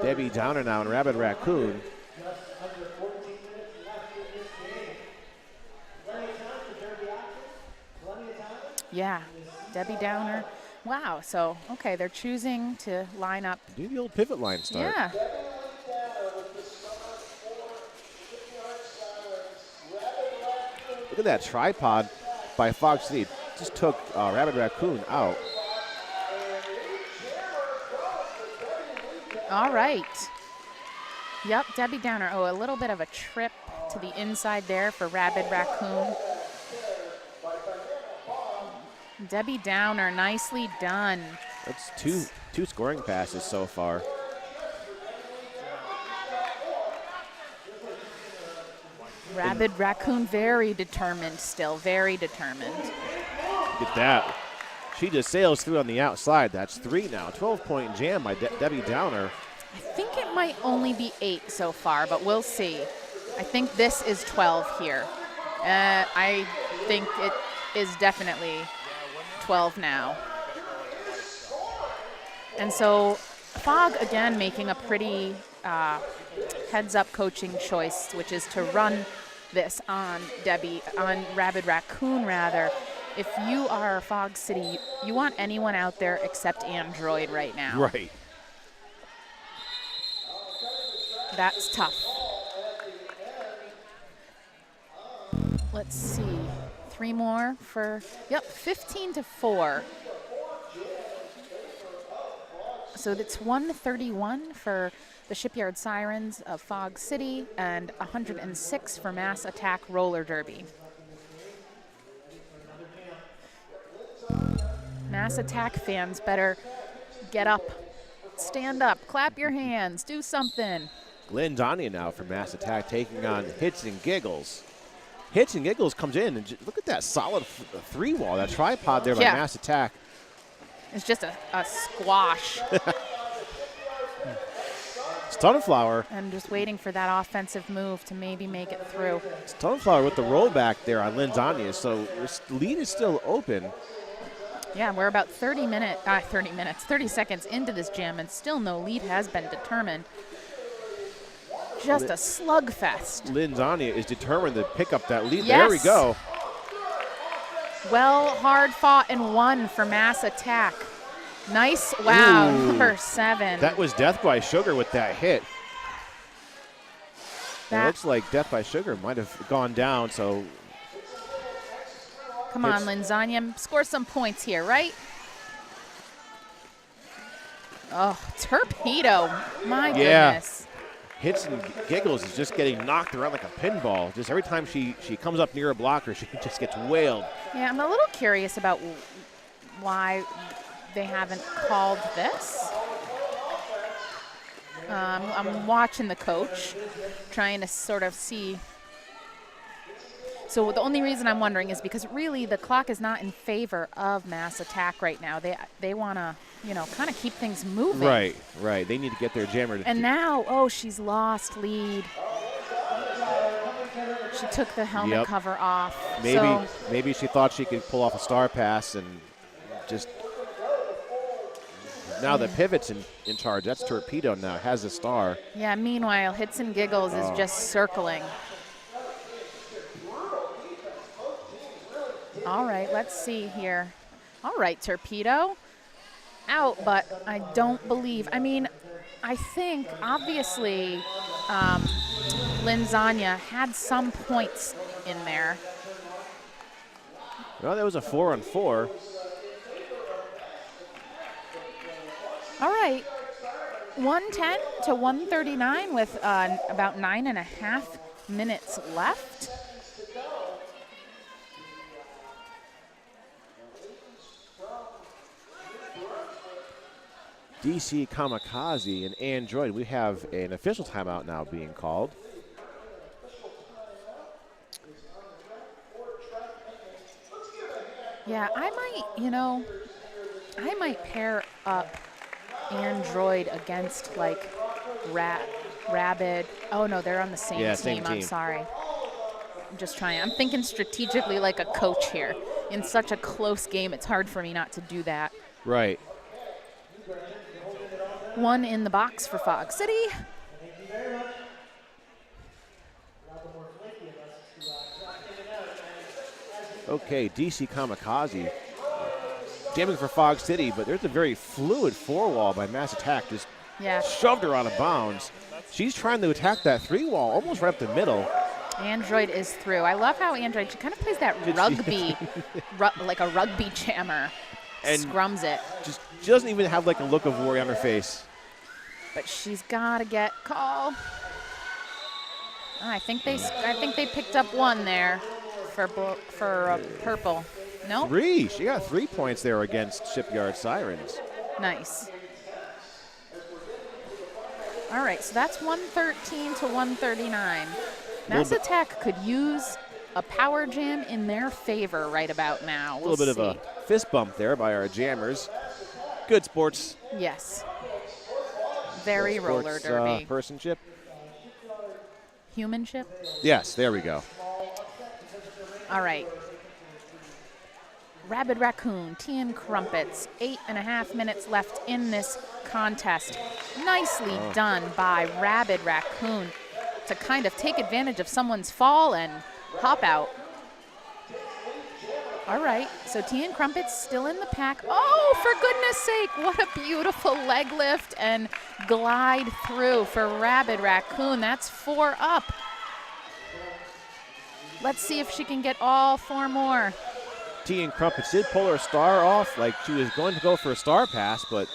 Debbie Downer now and Rabbit Raccoon. Yeah, Debbie Downer. Wow, so, okay, they're choosing to line up. Do the old pivot line start. Yeah. Look at that tripod by Fog City. Just took Rabbit Raccoon out. All right. Yep, Debbie Downer. Oh, a little bit of a trip to the inside there for Rabbit Raccoon. Debbie Downer, nicely done. That's two scoring passes so far. Rabbit Raccoon, very determined still, very determined. Look at that. She just sails through on the outside. That's 3 now. 12-point jam by Debbie Downer. I think it might only be 8 so far, but we'll see. I think this is 12 here. I think it is definitely 12 now. And so Fog, again, making a pretty heads-up coaching choice, which is to run this on Rabbit Raccoon, rather. If you are Fog City, you want anyone out there except Android right now. Right. That's tough. Let's see. 3 more for, 15-4. So it's 131 for the Shipyard Sirens of Fog City and 106 for Mass Attack Roller Derby. Mass Attack fans better get up, stand up, clap your hands, do something. Lynn Donia now for Mass Attack taking on Hits and Giggles. Hits and Giggles comes in and look at that solid 3-wall, that tripod there by Mass Attack. It's just a squash. Stunflower. And just waiting for that offensive move to maybe make it through. Stunflower with the rollback there on Lynn Donia, so the lead is still open. Yeah, we're about 30 seconds into this jam, and still no lead has been determined. Just a slugfest. Lynn Donia is determined to pick up that lead. Yes. There we go. Well, hard fought and won for Mass Attack. Nice. Wow, Ooh. number 7. That was Death by Sugar with that hit. It looks like Death by Sugar might have gone down, so. Come on, Linzania, score some points here, right? Oh, Torpedo, my goodness. Hits and Giggles is just getting knocked around like a pinball. Just every time she comes up near a blocker, she just gets wailed. Yeah, I'm a little curious about why they haven't called this. I'm watching the coach, trying to sort of see. So the only reason I'm wondering is because really the clock is not in favor of Mass Attack right now. They want to, kind of keep things moving. Right. They need to get their jammer. And now, she's lost lead. She took the helmet cover off. Maybe she thought she could pull off a star pass and just. Now the pivot's in charge. That's Torpedo now, has a star. Yeah, meanwhile, Hits and Giggles is just circling. All right, let's see here. All right, Torpedo. Out, but I don't believe. I think, obviously, Linzania had some points in there. Well, that was a 4-on-4. All right, 110 to 139 with about 9.5 minutes left. DC Kamikaze and Android. We have an official timeout now being called. Yeah, I might pair up Android against like Rabid. Oh no, they're on the same team. Same team. I'm sorry. I'm just trying. I'm thinking strategically like a coach here. In such a close game, it's hard for me not to do that. Right. 1 in the box for Fog City. Okay, DC Kamikaze jamming for Fog City, but there's a very fluid 4-wall by Mass Attack. Just shoved her out of bounds. She's trying to attack that 3-wall, almost right up the middle. Android is through. I love how Android, she kind of plays that rugby, like a rugby jammer. And scrums it. She doesn't even have like a look of worry on her face. But she's got to get call. I think they picked up 1 there for purple. No? 3. She got 3 points there against Shipyard Sirens. Nice. All right, so that's 113 to 139. Mass Attack could use a power jam in their favor right about now. A little bit of a fist bump there by our jammers. Good sports. Yes. Very roller derby. Personship. Humanship? Yes, there we go. All right. Rabid Raccoon, Tea and Crumpets, 8.5 minutes left in this contest. Nicely done by Rabid Raccoon to kind of take advantage of someone's fall and hop out. All right, so Tea and Crumpets still in the pack. Oh, for goodness sake, what a beautiful leg lift and glide through for Rabid Raccoon. That's 4 up. Let's see if she can get all 4 more. Tea and Crumpets did pull her star off like she was going to go for a star pass, but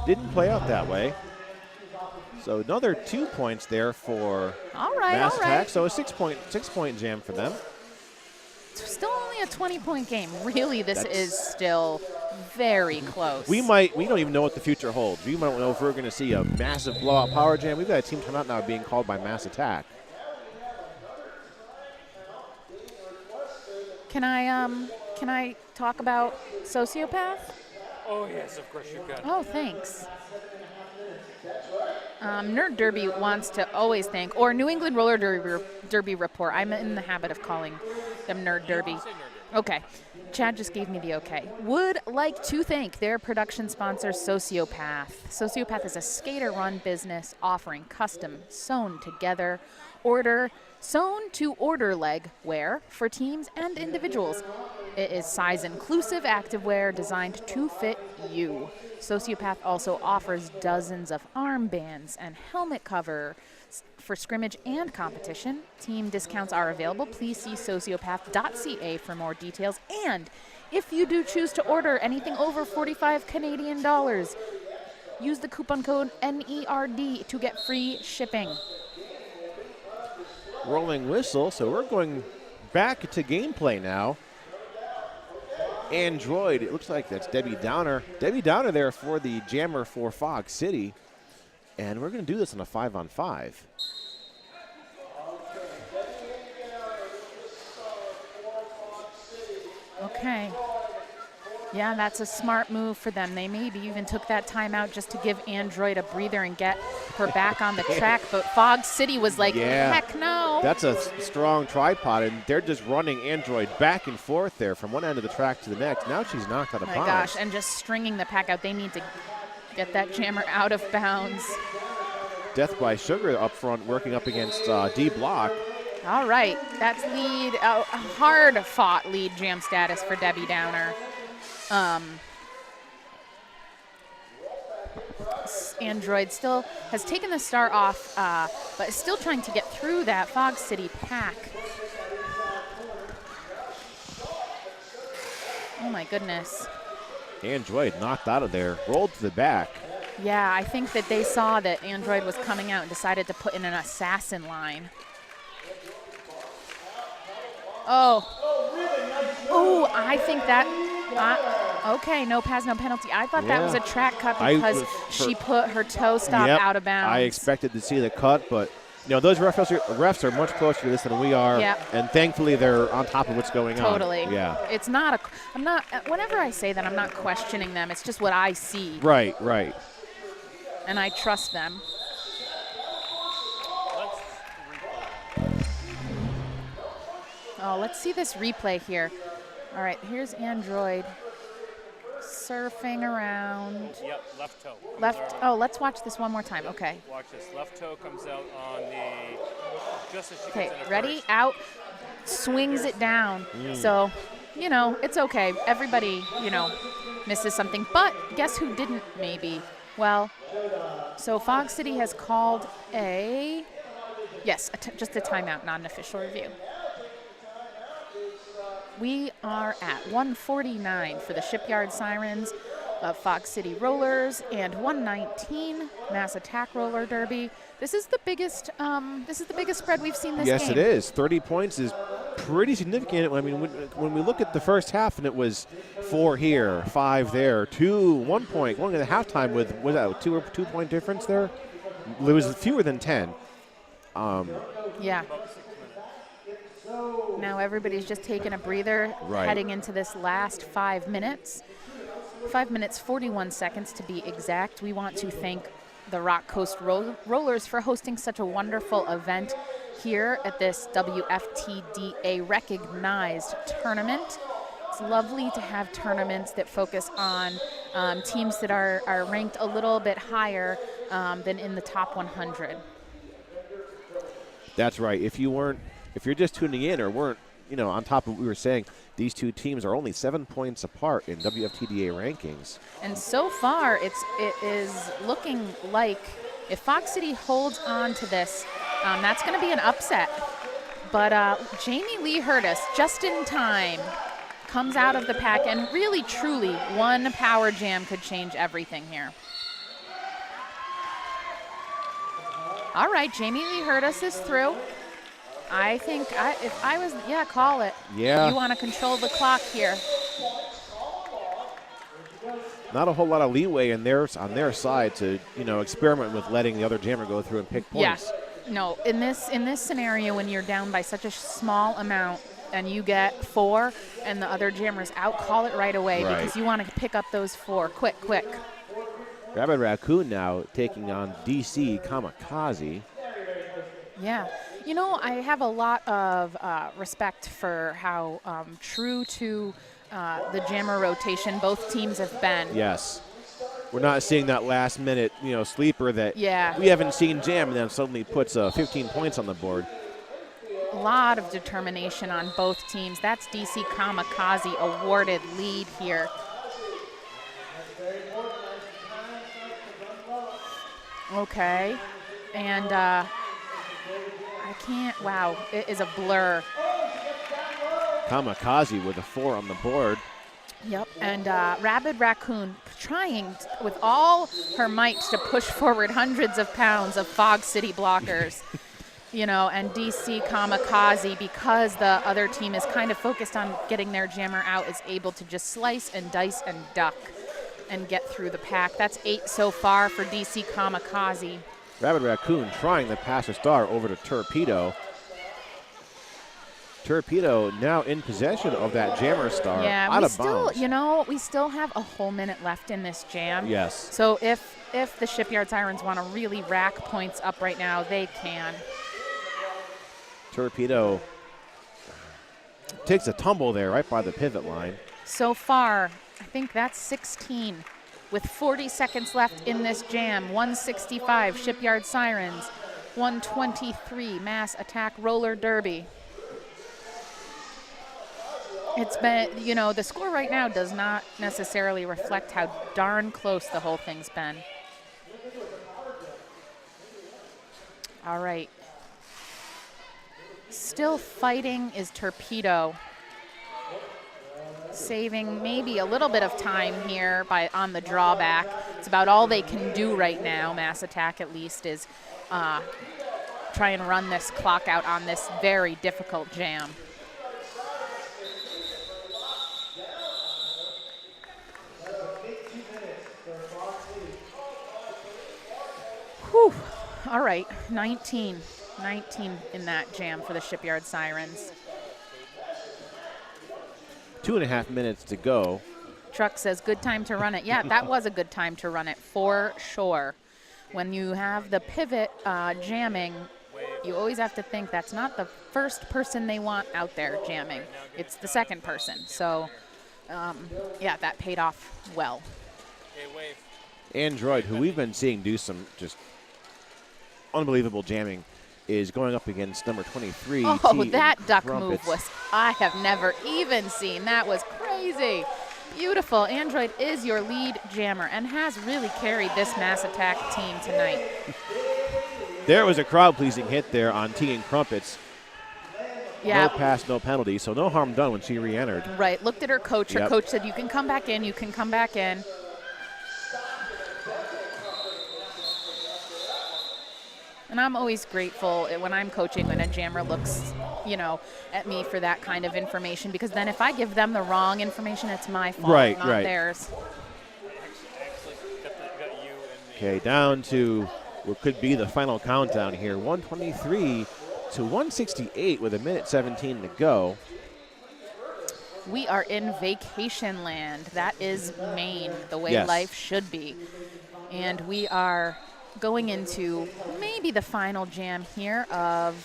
didn't play out that way. So another 2 points there for Mass Attack. So a 6-point jam for them. It's still only a 20-point game. Really, this is still very close. We don't even know what the future holds. We don't know if we're going to see a massive blowout power jam. We've got a team timeout now being called by Mass Attack. Can I talk about Sociopath? Oh yes, of course you can. Oh, thanks. Nerd Derby wants to always thank, or New England Roller Derby Report. I'm in the habit of calling them Nerd Derby. Okay. Chad just gave me the okay. Would like to thank their production sponsor, Sociopath. Sociopath is a skater-run business offering custom sewn-to-order leg wear for teams and individuals. It is size-inclusive activewear designed to fit you. Sociopath also offers dozens of armbands and helmet cover for scrimmage and competition. Team discounts are available. Please see sociopath.ca for more details. And if you do choose to order anything over 45 Canadian dollars, use the coupon code NERD to get free shipping. Rolling whistle, so we're going back to gameplay now. Android, it looks like that's Debbie Downer. Debbie Downer there for the jammer for Fog City. And we're going to do this on a 5-on-5. Okay. Yeah, that's a smart move for them. They maybe even took that timeout just to give Android a breather and get her back on the track. But Fog City was like, heck no. That's a strong tripod, and they're just running Android back and forth there from one end of the track to the next. Now she's knocked out of bounds. My gosh, and just stringing the pack out. They need to get that jammer out of bounds. Death by Sugar up front working up against D Block. All right, that's lead, hard-fought lead jam status for Debbie Downer. Android still has taken the star off, but is still trying to get through that Fog City pack. Oh my goodness. Android knocked out of there, rolled to the back. Yeah, I think that they saw that Android was coming out and decided to put in an assassin line. Oh, I think that, okay, no pass, no penalty. I thought that was a track cut because she put her toe stop out of bounds. I expected to see the cut, but those refs are much closer to this than we are, and thankfully they're on top of what's going on. Totally. Yeah. It's not whenever I say that, I'm not questioning them. It's just what I see. Right. And I trust them. Let's see this replay here. All right, here's Android surfing around. Yep, left toe. Let's watch this one more time. Okay. Watch this. Left toe comes out on the, just as she Okay, gets in ready, first. out, swings it down. So, it's okay. Everybody, misses something. But guess who didn't maybe? Well, so Fog City has called just a timeout, not an official review. We are at 149 for the Shipyard Sirens of Fox City Rollers and 119 Mass Attack Roller Derby. This is the biggest spread we've seen this game. Yes, it is. 30 points is pretty significant. I mean, when we look at the first half, and it was 4 here, 5 there, 1 point, going into halftime with, was that a 2-point difference there? It was fewer than 10. Yeah. Now everybody's just taking a breather, heading into this last 5 minutes. 5 minutes, 41 seconds to be exact. We want to thank the Rock Coast Rollers for hosting such a wonderful event here at this WFTDA recognized tournament. It's lovely to have tournaments that focus on teams that are ranked a little bit higher than in the top 100. That's right. If you're just tuning in or weren't on top of what we were saying, these two teams are only 7 points apart in WFTDA rankings. And so far, it is looking like if Fox City holds on to this, that's going to be an upset. But Jamie Lee Hurtis, just in time, comes out of the pack, and really, truly, one power jam could change everything here. All right, Jamie Lee Hurtis is through. I think if I was, call it. Yeah. You want to control the clock here. Not a whole lot of leeway on their side to, experiment with letting the other jammer go through and pick points. Yeah. No, in this scenario, when you're down by such a small amount and you get 4 and the other jammer's out, call it right away because you want to pick up those 4 quick. Rabid Raccoon now taking on DC Kamikaze. Yeah. I have a lot of respect for how true to the jammer rotation both teams have been. Yes. We're not seeing that last minute, sleeper that we haven't seen jam and then suddenly puts 15 points on the board. A lot of determination on both teams. That's DC Kamikaze awarded lead here. Okay. And I can't, wow, it is a blur. Kamikaze with a 4 on the board. Yep, and Rabid Raccoon trying with all her might to push forward hundreds of pounds of Fog City blockers. And DC Kamikaze, because the other team is kind of focused on getting their jammer out, is able to just slice and dice and duck and get through the pack. That's 8 so far for DC Kamikaze. Rabid Raccoon trying to pass a star over to Torpedo. Torpedo now in possession of that jammer star, out of bounds. We still have a whole minute left in this jam. Yes. So if the Shipyard Sirens want to really rack points up right now, they can. Torpedo takes a tumble there right by the pivot line. So far, I think that's 16. With 40 seconds left in this jam, 165 Shipyard Sirens, 123 Mass Attack Roller Derby. It's been, the score right now does not necessarily reflect how darn close the whole thing's been. All right. Still fighting is Torpedo. Saving maybe a little bit of time here on the drawback. It's about all they can do right now, Mass Attack at least, is try and run this clock out on this very difficult jam. Whew. All right, 19 in that jam for the Shipyard Sirens. 2.5 minutes to go. Truck says, good time to run it. Yeah, that was a good time to run it for sure. When you have the pivot jamming, you always have to think that's not the first person they want out there jamming. It's the second person. So, that paid off well. Android, who we've been seeing do some just unbelievable jamming, is going up against number 23. Oh, that duck move was, I have never even seen. That was crazy. Beautiful. Android is your lead jammer and has really carried this Mass Attack team tonight. There was a crowd-pleasing hit there on Tea and Crumpets. Yeah. No pass, no penalty, so no harm done when she re-entered. Right. Looked at her coach. Her coach said, you can come back in, you can come back in. And I'm always grateful when I'm coaching when a jammer looks, at me for that kind of information, because then if I give them the wrong information, it's my fault, not theirs. Okay, down to what could be the final countdown here. 123 to 168 with 1:17 to go. We are in vacation land. That is Maine, the way life should be. And we are going into maybe the final jam here of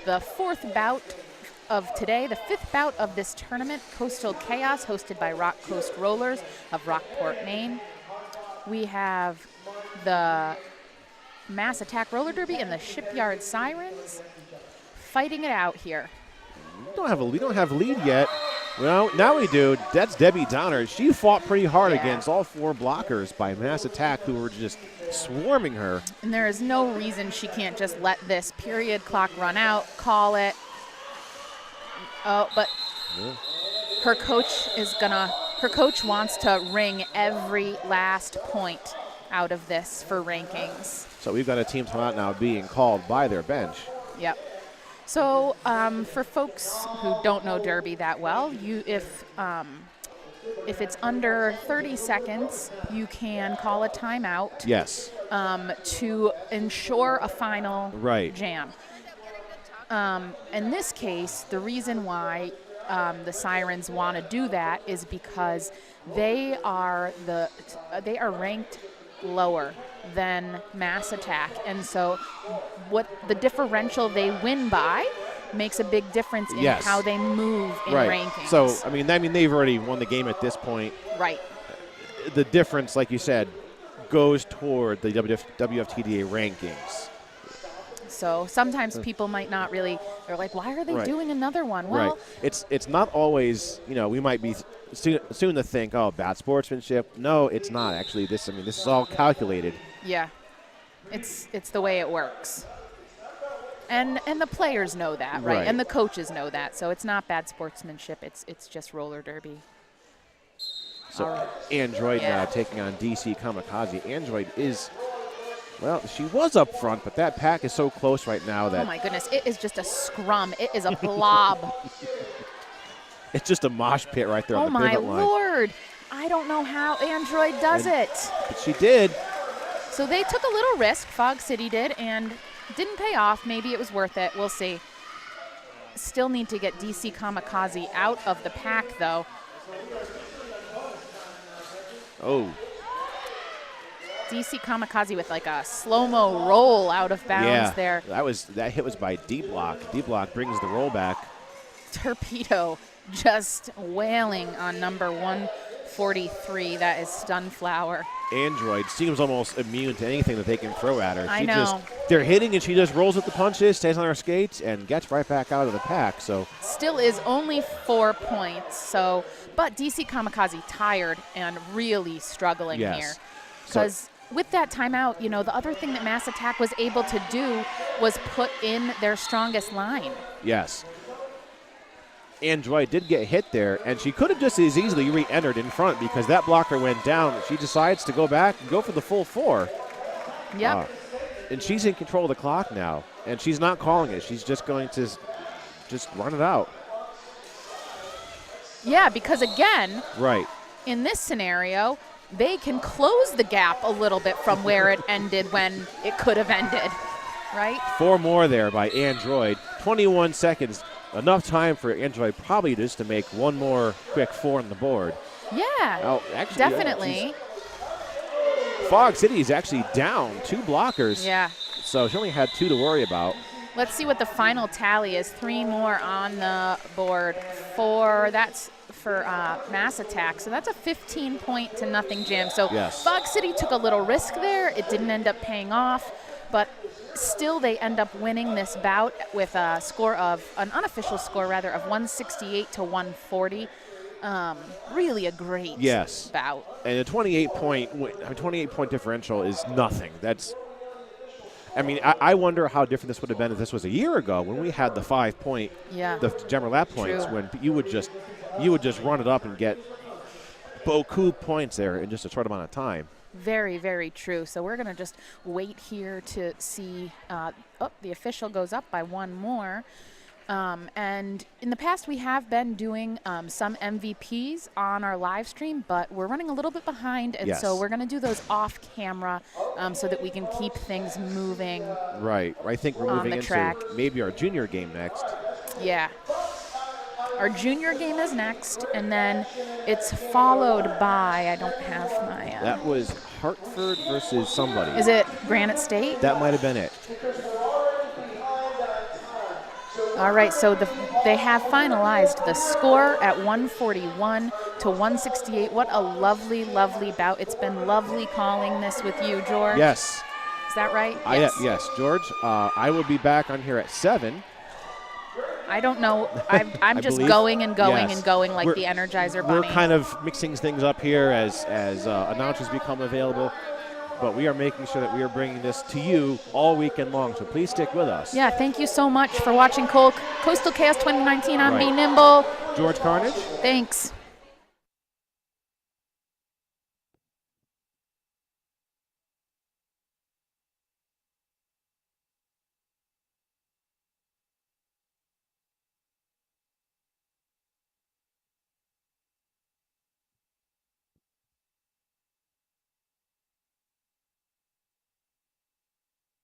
the 4th bout of today, the 5th bout of this tournament, Coastal Chaos, hosted by Rock Coast Rollers of Rockport, Maine. We have the Mass Attack Roller Derby and the Shipyard Sirens fighting it out here. we don't have lead yet. Well, now we do. That's Debbie Donner. She fought pretty hard against all 4 blockers by Mass Attack, who were just swarming her. And there is no reason she can't just let this period clock run out, call it. Oh, but her coach wants to wring every last point out of this for rankings. So we've got a team timeout now being called by their bench. Yep. So for folks who don't know Derby that well, if it's under 30 seconds, you can call a timeout. Yes. To ensure a final right. jam. In this case, the reason why the Sirens want to do that is because they are ranked lower than Mass Attack, and so what the differential they win by makes a big difference in how they move in rankings. So I mean they've already won the game at this point. Right. The difference, like you said, goes toward the WFTDA rankings. So sometimes people might not really. They're like, why are they doing another one? Well, it's not always. We might be soon to think, oh, bad sportsmanship. No, it's not actually. This is all calculated. Yeah, it's the way it works, and the players know that, right? And the coaches know that. So it's not bad sportsmanship. It's just roller derby. So Android now taking on DC Kamikaze. Android is. Well, she was up front, but that pack is so close right now that... Oh, my goodness. It is just a scrum. It is a blob. It's just a mosh pit right there on the pivot line. Oh, my Lord. I don't know how Android does it. But she did. So they took a little risk, Fog City did, and didn't pay off. Maybe it was worth it. We'll see. Still need to get DC Kamikaze out of the pack, though. Oh. DC Kamikaze with like a slow-mo roll out of bounds there. That hit was by D-Block. D-Block brings the roll back. Torpedo just wailing on number 143. That is Stunflower. Android seems almost immune to anything that they can throw at her. I know. They're hitting and she just rolls with the punches, stays on her skates, and gets right back out of the pack. So still is only 4 points. But DC Kamikaze tired and really struggling here. Because with that timeout, the other thing that Mass Attack was able to do was put in their strongest line. Yes. Android did get hit there, and she could have just as easily re-entered in front because that blocker went down. She decides to go back and go for the full 4. Yep. And she's in control of the clock now, and she's not calling it. She's just going to just run it out. Yeah, because again, in this scenario, they can close the gap a little bit from where it ended when it could have ended, right? 4 more there by Android. 21 seconds. Enough time for Android probably just to make one more quick 4 on the board. Yeah, actually, definitely. Fog City is actually down 2 blockers. Yeah. So she only had 2 to worry about. Let's see what the final tally is. 3 more on the board. 4, that's for Mass Attack. So that's a 15-point to nothing jam. So Fog City took a little risk there. It didn't end up paying off, but still they end up winning this bout with a score of, an unofficial score rather, of 168 to 140. Really a great bout. And a 28-point differential is nothing. I wonder how different this would have been if this was a year ago when we had the 5-point, the Gemmer lap points, when you would just run it up and get beaucoup points there in just a short amount of time. Very, very true. So we're going to just wait here to see. The official goes up by 1 more. And in the past, we have been doing some MVPs on our live stream, but we're running a little bit behind, and so we're going to do those off camera so that we can keep things moving. Right. I think we're moving into track. Maybe our junior game next. Yeah. Our junior game is next, and then it's followed by, I don't have my... that was Hartford versus somebody. Is it Granite State? That might have been it. All right, so they have finalized the score at 141 to 168. What a lovely, lovely bout. It's been lovely calling this with you, George. Yes. Is that right? Yes, George. I will be back on here at 7. I don't know. I'm just believe. going and going Yes. and going like We're- the Energizer Bunny. We're kind of mixing things up here as announcers become available. But we are making sure that we are bringing this to you all weekend long. So please stick with us. Yeah, thank you so much for watching Coastal Chaos 2019 on Right. Be Nimble. George Carnage. Thanks.